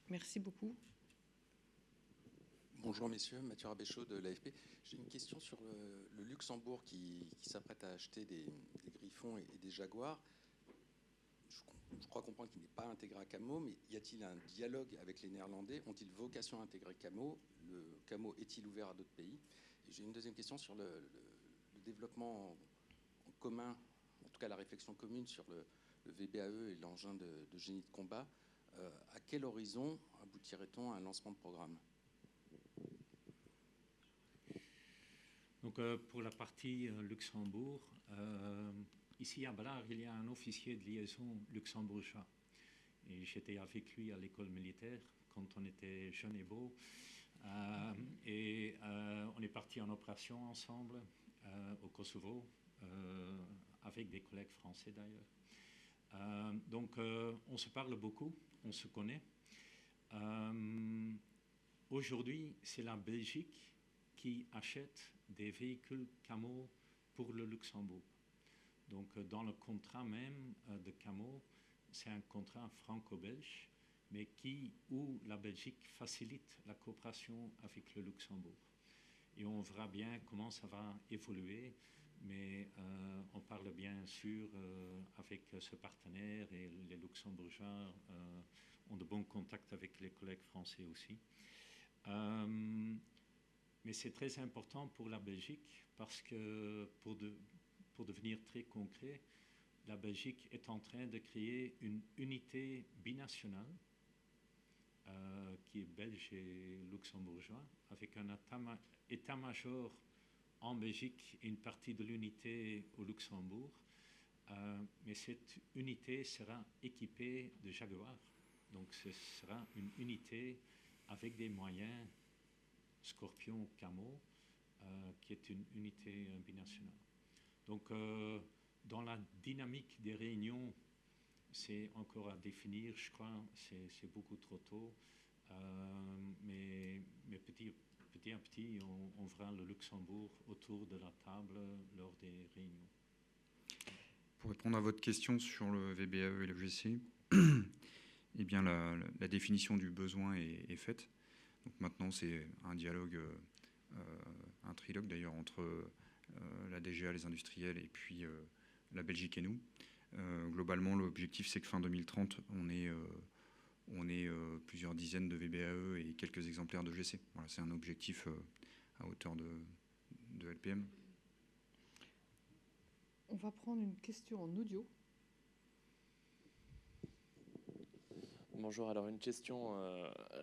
Merci beaucoup. Bonjour messieurs, Mathieu Rabéchaud de l'AFP. J'ai une question sur le Luxembourg qui s'apprête à acheter des Griffons et des Jaguars. Je crois comprendre qu'il n'est pas intégré à Camo, mais y a-t-il un dialogue avec les Néerlandais? Ont-ils vocation à intégrer Camo? Le Camo est-il ouvert à d'autres pays? Et j'ai une deuxième question sur le développement en commun, en tout cas la réflexion commune sur le VBAE et l'engin de génie de combat. À quel horizon aboutirait-on à un lancement de programme? Donc, pour la partie Luxembourg, ici à Balard, il y a un officier de liaison luxembourgeois. Et j'étais avec lui à l'école militaire quand on était jeune et beau. On est parti en opération ensemble au Kosovo, avec des collègues français d'ailleurs. Donc, on se parle beaucoup, on se connaît. Aujourd'hui, c'est la Belgique qui achète des véhicules Camo pour le Luxembourg. Donc, dans le contrat même de Camo, c'est un contrat franco-belge, mais où la Belgique facilite la coopération avec le Luxembourg. Et on verra bien comment ça va évoluer, mais on parle bien sûr avec ce partenaire, et les Luxembourgeois ont de bons contacts avec les collègues français aussi. Mais c'est très important pour la Belgique parce que, pour devenir très concret, la Belgique est en train de créer une unité binationale qui est belge et luxembourgeois, avec un état-major en Belgique et une partie de l'unité au Luxembourg. Mais cette unité sera équipée de Jaguar. Donc ce sera une unité avec des moyens Scorpion Camo, qui est une unité binationale. Donc dans la dynamique des réunions, c'est encore à définir, je crois, c'est beaucoup trop tôt. Mais petit à petit, on verra le Luxembourg autour de la table lors des réunions. Pour répondre à votre question sur le VBAE et le GC, eh bien la définition du besoin est faite. Donc maintenant, c'est un dialogue, un trilogue d'ailleurs entre la DGA, les industriels et puis la Belgique et nous. Globalement, l'objectif, c'est que fin 2030, on ait plusieurs dizaines de VBAE et quelques exemplaires de GC. Voilà, c'est un objectif à hauteur de LPM. On va prendre une question en audio. Bonjour, alors une question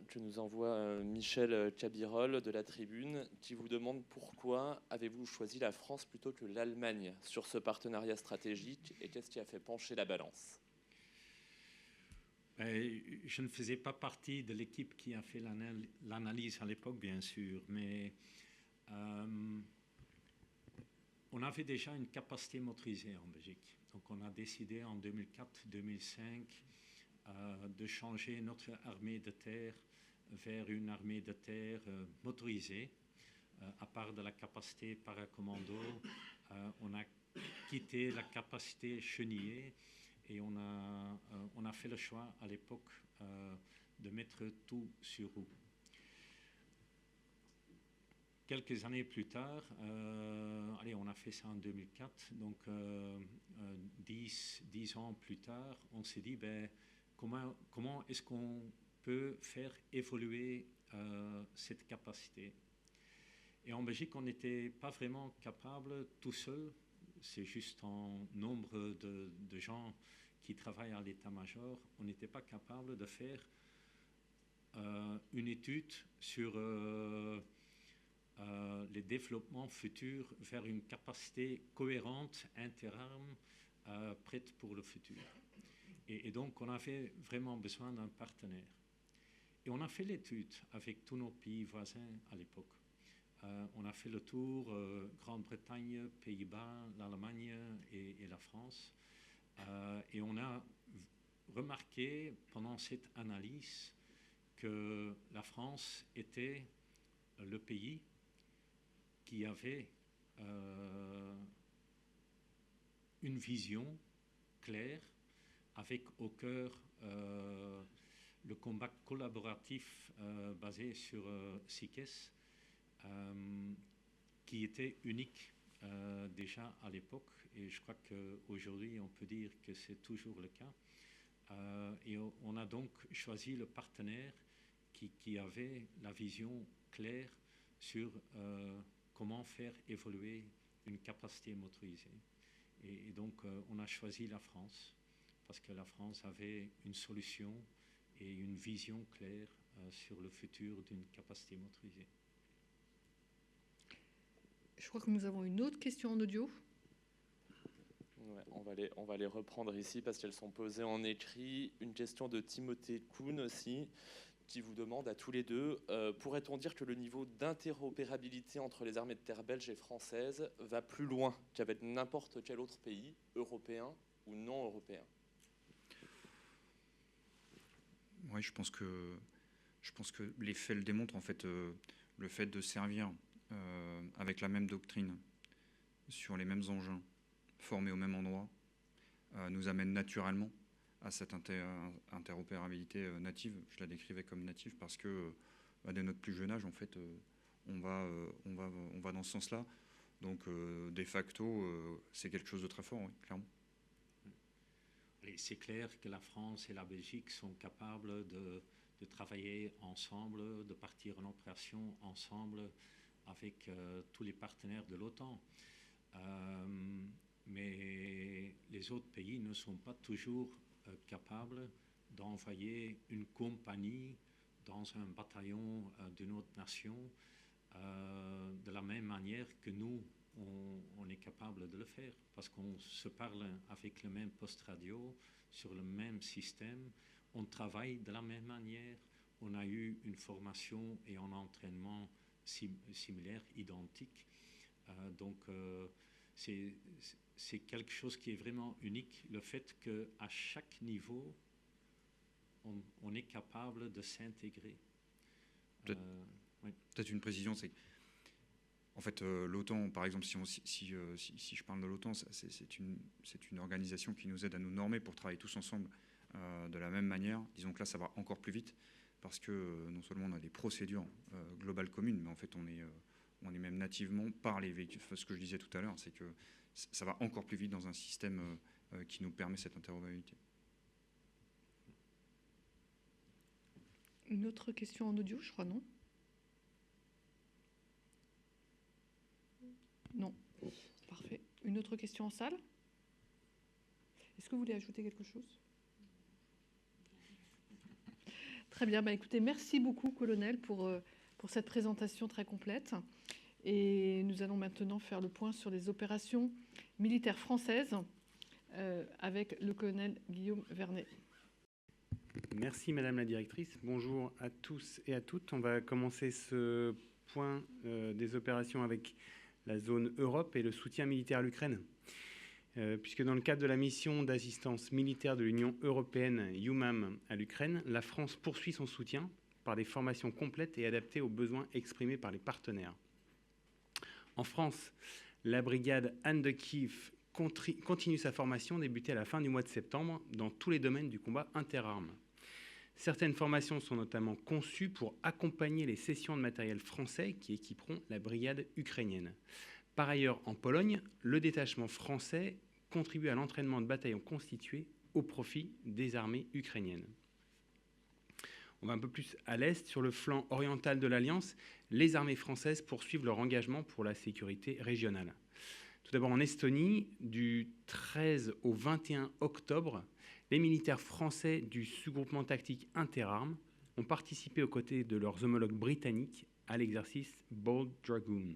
que nous envoie Michel Cabirol de la Tribune, qui vous demande pourquoi avez-vous choisi la France plutôt que l'Allemagne sur ce partenariat stratégique et qu'est-ce qui a fait pencher la balance? Je ne faisais pas partie de l'équipe qui a fait l'analyse à l'époque, bien sûr, mais on avait déjà une capacité motorisée en Belgique. Donc on a décidé en 2004-2005 de changer notre armée de terre vers une armée de terre motorisée. À part de la capacité paracommando, on a quitté la capacité chenillée et on a fait le choix à l'époque de mettre tout sur roue. quelques années plus tard, on a fait ça en 2004, donc 10 ans plus tard, on s'est dit, comment est-ce qu'on peut faire évoluer cette capacité? Et en Belgique, on n'était pas vraiment capable tout seul, c'est juste en nombre de gens qui travaillent à l'état-major, on n'était pas capable de faire une étude sur les développements futurs vers une capacité cohérente, interarmes, prête pour le futur. Et donc, on avait vraiment besoin d'un partenaire. Et on a fait l'étude avec tous nos pays voisins à l'époque. On a fait le tour, Grande-Bretagne, Pays-Bas, l'Allemagne et la France. Et on a remarqué pendant cette analyse que la France était le pays qui avait une vision claire, avec au cœur le combat collaboratif basé sur CICES, qui était unique déjà à l'époque, et je crois qu'aujourd'hui on peut dire que c'est toujours le cas. Et on a donc choisi le partenaire qui avait la vision claire sur comment faire évoluer une capacité motorisée. Et donc on a choisi la France, parce que la France avait une solution et une vision claire sur le futur d'une capacité motorisée. Je crois que nous avons une autre question en audio. Ouais, on va les reprendre ici parce qu'elles sont posées en écrit. Une question de Timothée Kuhn aussi, qui vous demande à tous les deux, pourrait-on dire que le niveau d'interopérabilité entre les armées de terre belges et françaises va plus loin qu'avec n'importe quel autre pays, européen ou non européen? Oui, je pense que les faits le démontrent. En fait, le fait de servir avec la même doctrine, sur les mêmes engins, formés au même endroit, nous amène naturellement à cette interopérabilité native. Je la décrivais comme native parce que dès notre plus jeune âge, en fait, on va dans ce sens-là. Donc, de facto, c'est quelque chose de très fort, oui, clairement. C'est clair que la France et la Belgique sont capables de travailler ensemble, de partir en opération ensemble avec tous les partenaires de l'OTAN. Mais les autres pays ne sont pas toujours capables d'envoyer une compagnie dans un bataillon d'une autre nation de la même manière que nous, on est capable de le faire, parce qu'on se parle avec le même poste radio, sur le même système, on travaille de la même manière, on a eu une formation et un entraînement similaire, identique. Donc c'est quelque chose qui est vraiment unique, le fait qu'à chaque niveau, on est capable de s'intégrer. Peut-être une précision, c'est en fait l'OTAN, par exemple, si je parle de l'OTAN, c'est une organisation qui nous aide à nous normer pour travailler tous ensemble de la même manière. Disons que là, ça va encore plus vite, parce que non seulement on a des procédures globales communes, mais en fait on est même nativement par les véhicules. Ce que je disais tout à l'heure, c'est que ça va encore plus vite dans un système qui nous permet cette interopérabilité. Une autre question en audio, je crois, non? Non. Parfait. Une autre question en salle? Est-ce que vous voulez ajouter quelque chose? Très bien. Écoutez, merci beaucoup, colonel, pour cette présentation très complète. Et nous allons maintenant faire le point sur les opérations militaires françaises avec le colonel Guillaume Vernet. Merci Madame la Directrice. Bonjour à tous et à toutes. On va commencer ce point des opérations avec la zone Europe et le soutien militaire à l'Ukraine. Puisque dans le cadre de la mission d'assistance militaire de l'Union européenne EUMAM à l'Ukraine, la France poursuit son soutien par des formations complètes et adaptées aux besoins exprimés par les partenaires. En France, la brigade Anne de Kiev continue sa formation débutée à la fin du mois de septembre dans tous les domaines du combat interarmes. Certaines formations sont notamment conçues pour accompagner les cessions de matériel français qui équiperont la brigade ukrainienne. Par ailleurs, en Pologne, le détachement français contribue à l'entraînement de bataillons constitués au profit des armées ukrainiennes. On va un peu plus à l'est, sur le flanc oriental de l'Alliance, les armées françaises poursuivent leur engagement pour la sécurité régionale. Tout d'abord en Estonie, du 13 au 21 octobre, les militaires français du sous-groupement tactique interarmes ont participé aux côtés de leurs homologues britanniques à l'exercice Bold Dragoon.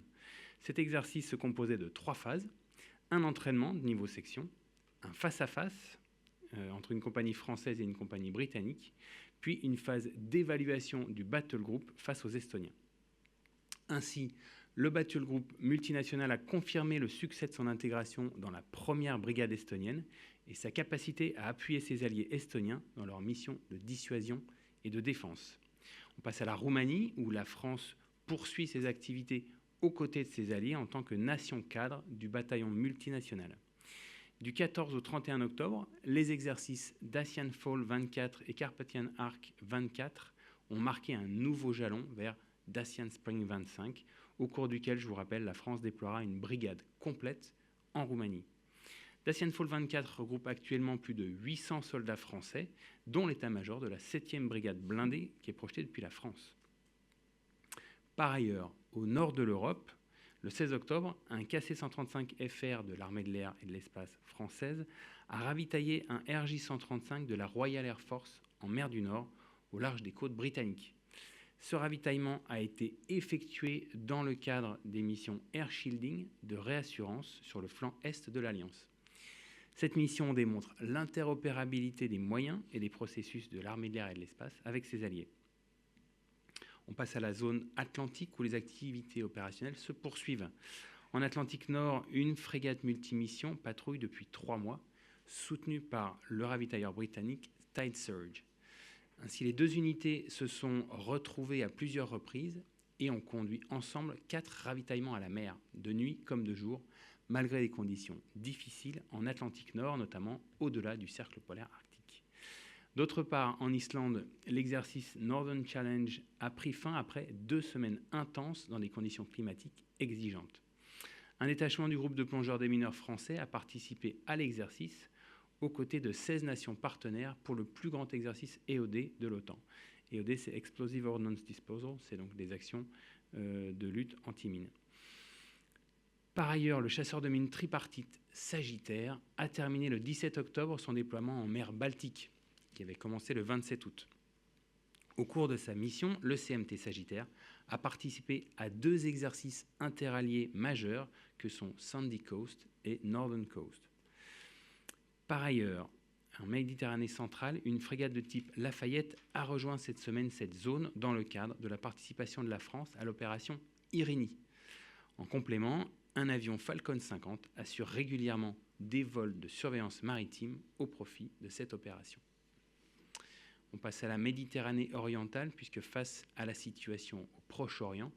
Cet exercice se composait de 3 phases, un entraînement de niveau section, un face-à-face entre une compagnie française et une compagnie britannique, puis une phase d'évaluation du battle group face aux Estoniens. Ainsi, le battle group multinational a confirmé le succès de son intégration dans la première brigade estonienne et sa capacité à appuyer ses alliés estoniens dans leur mission de dissuasion et de défense. On passe à la Roumanie, où la France poursuit ses activités aux côtés de ses alliés en tant que nation cadre du bataillon multinational. Du 14 au 31 octobre, les exercices Dacian Fall 24 et Carpathian Arc 24 ont marqué un nouveau jalon vers Dacian Spring 25, au cours duquel, je vous rappelle, la France déploiera une brigade complète en Roumanie. Dacian Fall 24 regroupe actuellement plus de 800 soldats français, dont l'état-major de la 7e brigade blindée qui est projetée depuis la France. Par ailleurs, au nord de l'Europe, le 16 octobre, un KC-135FR de l'armée de l'air et de l'espace française a ravitaillé un RJ-135 de la Royal Air Force en mer du Nord, au large des côtes britanniques. Ce ravitaillement a été effectué dans le cadre des missions Air Shielding de réassurance sur le flanc est de l'Alliance. Cette mission démontre l'interopérabilité des moyens et des processus de l'armée de l'air et de l'espace avec ses alliés. On passe à la zone atlantique où les activités opérationnelles se poursuivent. En Atlantique Nord, une frégate multimission patrouille depuis 3 mois, soutenue par le ravitailleur britannique Tide Surge. Ainsi, les 2 unités se sont retrouvées à plusieurs reprises et ont conduit ensemble 4 ravitaillements à la mer, de nuit comme de jour, malgré des conditions difficiles en Atlantique Nord, notamment au-delà du cercle polaire arctique. D'autre part, en Islande, l'exercice Northern Challenge a pris fin après 2 semaines intenses dans des conditions climatiques exigeantes. Un détachement du groupe de plongeurs des mineurs français a participé à l'exercice aux côtés de 16 nations partenaires pour le plus grand exercice EOD de l'OTAN. EOD, c'est Explosive Ordnance Disposal, c'est donc des actions de lutte anti-mines. Par ailleurs, le chasseur de mines tripartite Sagittaire a terminé le 17 octobre son déploiement en mer Baltique, qui avait commencé le 27 août. Au cours de sa mission, le CMT Sagittaire a participé à 2 exercices interalliés majeurs que sont Sandy Coast et Northern Coast. Par ailleurs, en Méditerranée centrale, une frégate de type Lafayette a rejoint cette semaine cette zone dans le cadre de la participation de la France à l'opération Irini. En complément, un avion Falcon 50 assure régulièrement des vols de surveillance maritime au profit de cette opération. On passe à la Méditerranée orientale, puisque face à la situation au Proche-Orient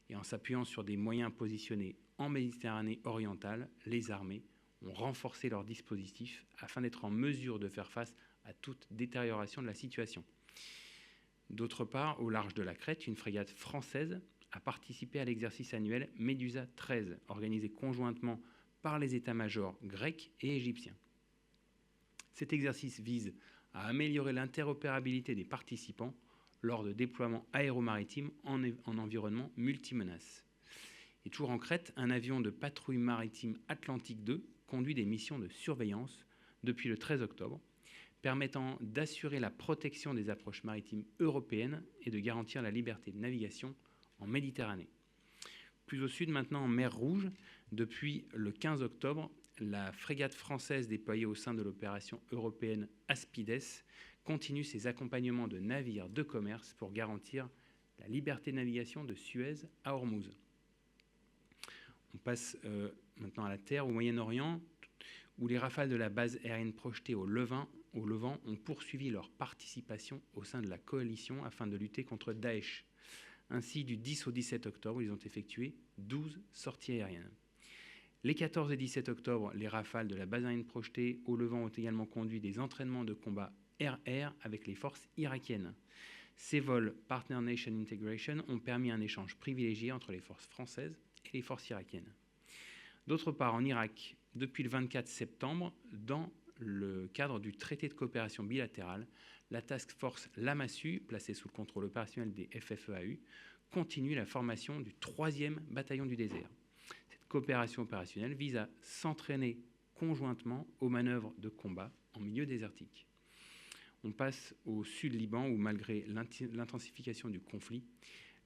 et en s'appuyant sur des moyens positionnés en Méditerranée orientale, les armées ont renforcé leurs dispositifs afin d'être en mesure de faire face à toute détérioration de la situation. D'autre part, au large de la Crète, une frégate française a participé à l'exercice annuel Medusa 13, organisé conjointement par les états-majors grecs et égyptiens. Cet exercice vise à améliorer l'interopérabilité des participants lors de déploiements aéromaritimes en environnement multimenace. Et toujours en Crète, un avion de patrouille maritime Atlantique 2 conduit des missions de surveillance depuis le 13 octobre, permettant d'assurer la protection des approches maritimes européennes et de garantir la liberté de navigation en Méditerranée. Plus au sud, maintenant en mer Rouge, depuis le 15 octobre, la frégate française déployée au sein de l'opération européenne Aspides continue ses accompagnements de navires de commerce pour garantir la liberté de navigation de Suez à Ormuz. On passe maintenant à la terre, au Moyen-Orient, où les rafales de la base aérienne projetée au Levant ont poursuivi leur participation au sein de la coalition afin de lutter contre Daesh. Ainsi, du 10 au 17 octobre, ils ont effectué 12 sorties aériennes. Les 14 et 17 octobre, les rafales de la base aérienne projetée au Levant ont également conduit des entraînements de combat air-air avec les forces irakiennes. Ces vols Partner Nation Integration ont permis un échange privilégié entre les forces françaises et les forces irakiennes. D'autre part, en Irak, depuis le 24 septembre, dans le cadre du traité de coopération bilatérale, la task force Lamassu, placée sous le contrôle opérationnel des FFEAU, continue la formation du 3e bataillon du désert. Cette coopération opérationnelle vise à s'entraîner conjointement aux manœuvres de combat en milieu désertique. On passe au sud Liban où, malgré l'intensification du conflit,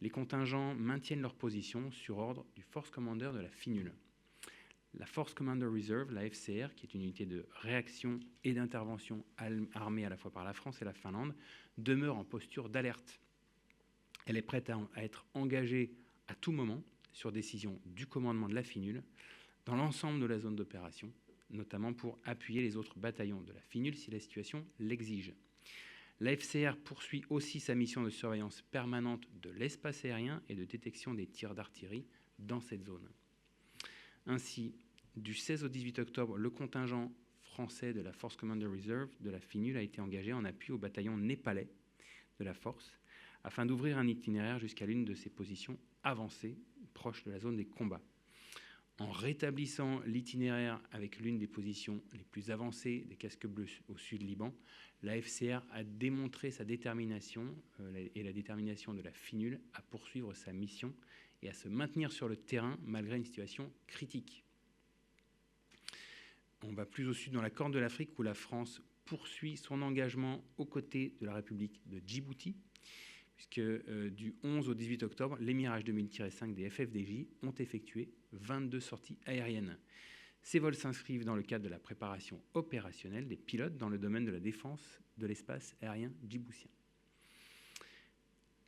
les contingents maintiennent leur position sur ordre du Force Commander de la FINUL. La Force Commander Reserve, la FCR, qui est une unité de réaction et d'intervention armée à la fois par la France et la Finlande, demeure en posture d'alerte. Elle est prête à être engagée à tout moment, sur décision du commandement de la FINUL, dans l'ensemble de la zone d'opération, notamment pour appuyer les autres bataillons de la FINUL si la situation l'exige. La FCR poursuit aussi sa mission de surveillance permanente de l'espace aérien et de détection des tirs d'artillerie dans cette zone. Ainsi, du 16 au 18 octobre, le contingent français de la Force Commander Reserve de la FINUL a été engagé en appui au bataillon népalais de la force afin d'ouvrir un itinéraire jusqu'à l'une de ses positions avancées proche de la zone des combats. En rétablissant l'itinéraire avec l'une des positions les plus avancées des casques bleus au sud Liban, la FCR a démontré sa détermination et la détermination de la FINUL à poursuivre sa mission et à se maintenir sur le terrain malgré une situation critique. On va plus au sud dans la Corne de l'Afrique où la France poursuit son engagement aux côtés de la République de Djibouti, puisque du 11 au 18 octobre, les Mirage 2000-5 des FFDJ ont effectué 22 sorties aériennes. Ces vols s'inscrivent dans le cadre de la préparation opérationnelle des pilotes dans le domaine de la défense de l'espace aérien djiboutien.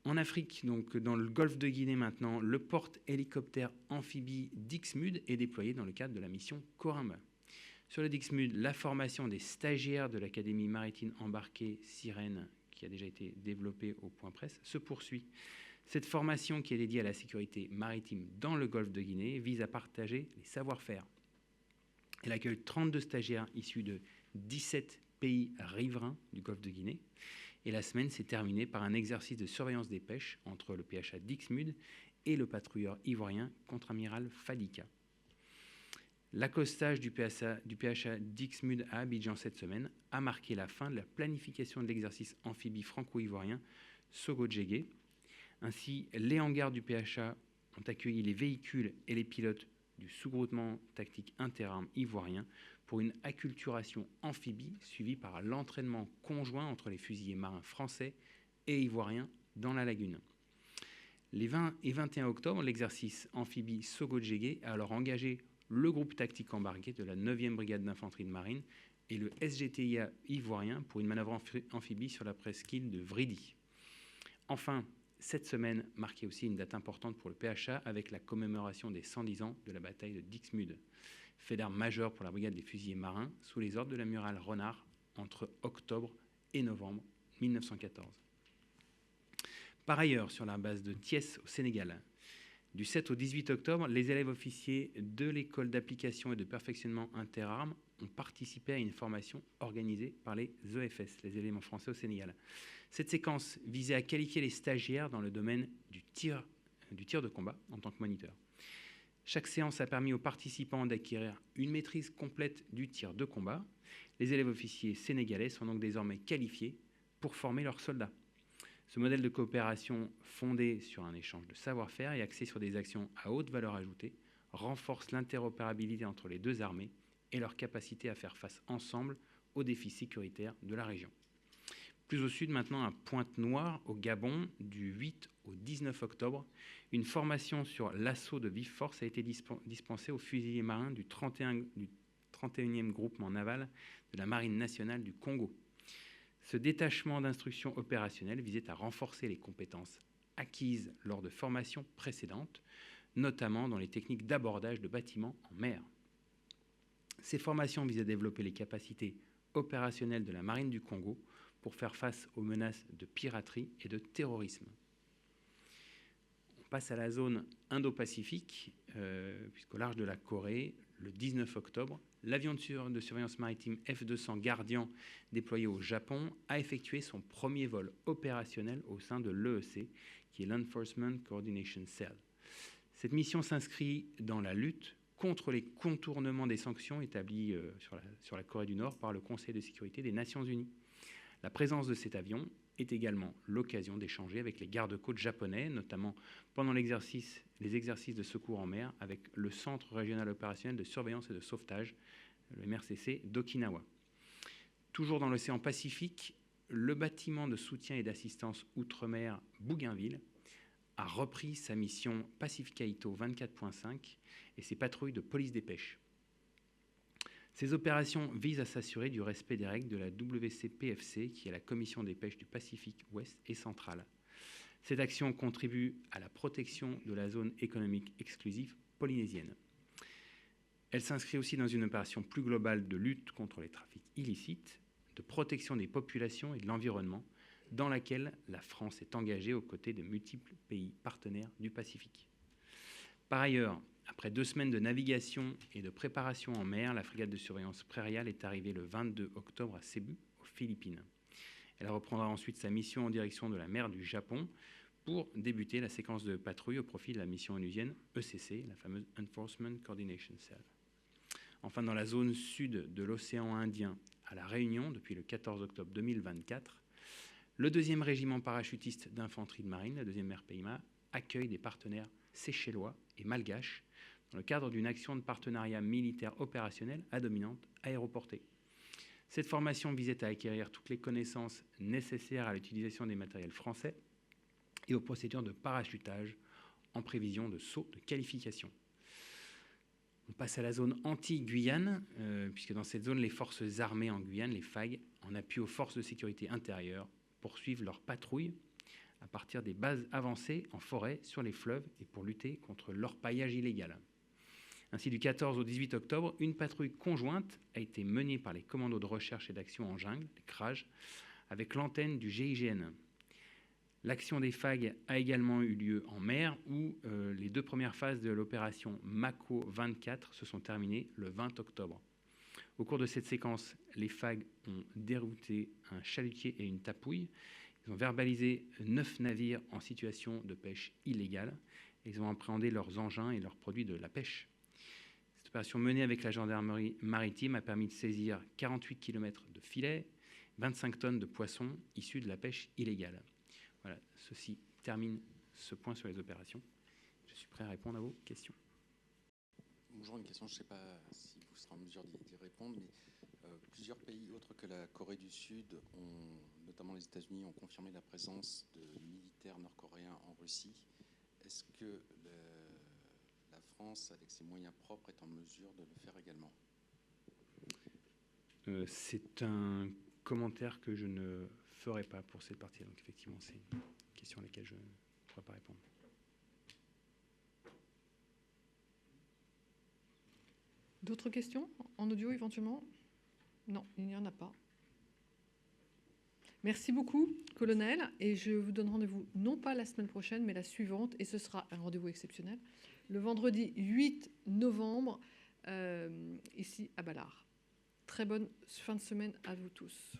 En Afrique, donc dans le golfe de Guinée maintenant, le porte-hélicoptère amphibie Dixmude est déployé dans le cadre de la mission Corimba. Sur le Dixmude, la formation des stagiaires de l'Académie maritime embarquée Sirène, qui a déjà été développée au point presse, se poursuit. Cette formation, qui est dédiée à la sécurité maritime dans le golfe de Guinée, vise à partager les savoir-faire. Elle accueille 32 stagiaires issus de 17 pays riverains du golfe de Guinée. Et la semaine s'est terminée par un exercice de surveillance des pêches entre le PHA Dixmude et le patrouilleur ivoirien contre-amiral Fadika. L'accostage du PHA Dixmude à Abidjan cette semaine a marqué la fin de la planification de l'exercice amphibie franco-ivoirien Sogo-Djégué. Ainsi, les hangars du PHA ont accueilli les véhicules et les pilotes du sous-groupement tactique interarmes ivoirien pour une acculturation amphibie suivie par l'entraînement conjoint entre les fusiliers marins français et ivoiriens dans la lagune. Les 20 et 21 octobre, l'exercice amphibie Sogo-Djégué a alors engagé le groupe tactique embarqué de la 9e brigade d'infanterie de marine et le SGTIA ivoirien pour une manœuvre amphibie sur la presqu'île de Vridi. Enfin, cette semaine marquait aussi une date importante pour le PHA avec la commémoration des 110 ans de la bataille de Dixmude, fait d'armes majeures pour la brigade des fusiliers marins sous les ordres de l'amiral Renard entre octobre et novembre 1914. Par ailleurs, sur la base de Thiès au Sénégal, du 7 au 18 octobre, les élèves officiers de l'école d'application et de perfectionnement interarmes ont participé à une formation organisée par les EFS, les éléments français au Sénégal. Cette séquence visait à qualifier les stagiaires dans le domaine du tir de combat en tant que moniteur. Chaque séance a permis aux participants d'acquérir une maîtrise complète du tir de combat. Les élèves officiers sénégalais sont donc désormais qualifiés pour former leurs soldats. Ce modèle de coopération fondé sur un échange de savoir-faire et axé sur des actions à haute valeur ajoutée renforce l'interopérabilité entre les deux armées et leur capacité à faire face ensemble aux défis sécuritaires de la région. Plus au sud maintenant, à Pointe-Noire, au Gabon, du 8 au 19 octobre, une formation sur l'assaut de vive force a été dispensée aux fusiliers marins du 31e groupement naval de la Marine nationale du Congo. Ce détachement d'instruction opérationnelle visait à renforcer les compétences acquises lors de formations précédentes, notamment dans les techniques d'abordage de bâtiments en mer. Ces formations visaient à développer les capacités opérationnelles de la Marine du Congo pour faire face aux menaces de piraterie et de terrorisme. On passe à la zone Indo-Pacifique, puisqu'au large de la Corée, le 19 octobre, l'avion de surveillance maritime F-200 Guardian déployé au Japon a effectué son premier vol opérationnel au sein de l'EEC, qui est l'Enforcement Coordination Cell. Cette mission s'inscrit dans la lutte contre les contournements des sanctions établies sur la Corée du Nord par le Conseil de sécurité des Nations Unies. La présence de cet avion est également l'occasion d'échanger avec les gardes-côtes japonais, notamment pendant les exercices de secours en mer avec le Centre régional opérationnel de surveillance et de sauvetage, le MRCC d'Okinawa. Toujours dans l'océan Pacifique, le bâtiment de soutien et d'assistance outre-mer Bougainville a repris sa mission Pacificaito 24.5 et ses patrouilles de police des pêches. Ces opérations visent à s'assurer du respect des règles de la WCPFC, qui est la Commission des pêches du Pacifique Ouest et Central. Cette action contribue à la protection de la zone économique exclusive polynésienne. Elle s'inscrit aussi dans une opération plus globale de lutte contre les trafics illicites, de protection des populations et de l'environnement, dans laquelle la France est engagée aux côtés de multiples pays partenaires du Pacifique. Par ailleurs, après 2 semaines de navigation et de préparation en mer, la frégate de surveillance prairiale est arrivée le 22 octobre à Cebu, aux Philippines. Elle reprendra ensuite sa mission en direction de la mer du Japon pour débuter la séquence de patrouille au profit de la mission onusienne ECC, la fameuse Enforcement Coordination Cell. Enfin, dans la zone sud de l'océan Indien, à La Réunion, depuis le 14 octobre 2024, le 2e régiment parachutiste d'infanterie de marine, la 2e RPIMA, accueille des partenaires séchellois et malgaches dans le cadre d'une action de partenariat militaire opérationnel à dominante aéroportée. Cette formation visait à acquérir toutes les connaissances nécessaires à l'utilisation des matériels français et aux procédures de parachutage en prévision de saut de qualification. On passe à la zone anti-Guyane, puisque dans cette zone, les forces armées en Guyane, les FAG, en appui aux forces de sécurité intérieure, poursuivent leur patrouille à partir des bases avancées en forêt sur les fleuves et pour lutter contre l'orpaillage illégal. Ainsi, du 14 au 18 octobre, une patrouille conjointe a été menée par les commandos de recherche et d'action en jungle, les CRAJ, avec l'antenne du GIGN. L'action des FAG a également eu lieu en mer, où les 2 premières phases de l'opération Mako 24 se sont terminées le 20 octobre. Au cours de cette séquence, les FAG ont dérouté un chalutier et une tapouille. Ils ont verbalisé 9 navires en situation de pêche illégale. Ils ont appréhendé leurs engins et leurs produits de la pêche. Cette opération menée avec la gendarmerie maritime a permis de saisir 48 km de filets, 25 tonnes de poissons issus de la pêche illégale. Voilà, ceci termine ce point sur les opérations. Je suis prêt à répondre à vos questions. Bonjour, une question, je ne sais pas si vous serez en mesure d'y répondre, mais plusieurs pays autres que la Corée du Sud, notamment les États-Unis, ont confirmé la présence de militaires nord-coréens en Russie. Est-ce que la France, avec ses moyens propres, est en mesure de le faire également ? C'est un commentaire que je ne ferai pas pour cette partie. Donc effectivement, c'est une question à laquelle je ne pourrais pas répondre. D'autres questions en audio éventuellement? Non, il n'y en a pas. Merci beaucoup, colonel. Et je vous donne rendez-vous non pas la semaine prochaine, mais la suivante. Et ce sera un rendez-vous exceptionnel, le vendredi 8 novembre, ici à Ballard. Très bonne fin de semaine à vous tous.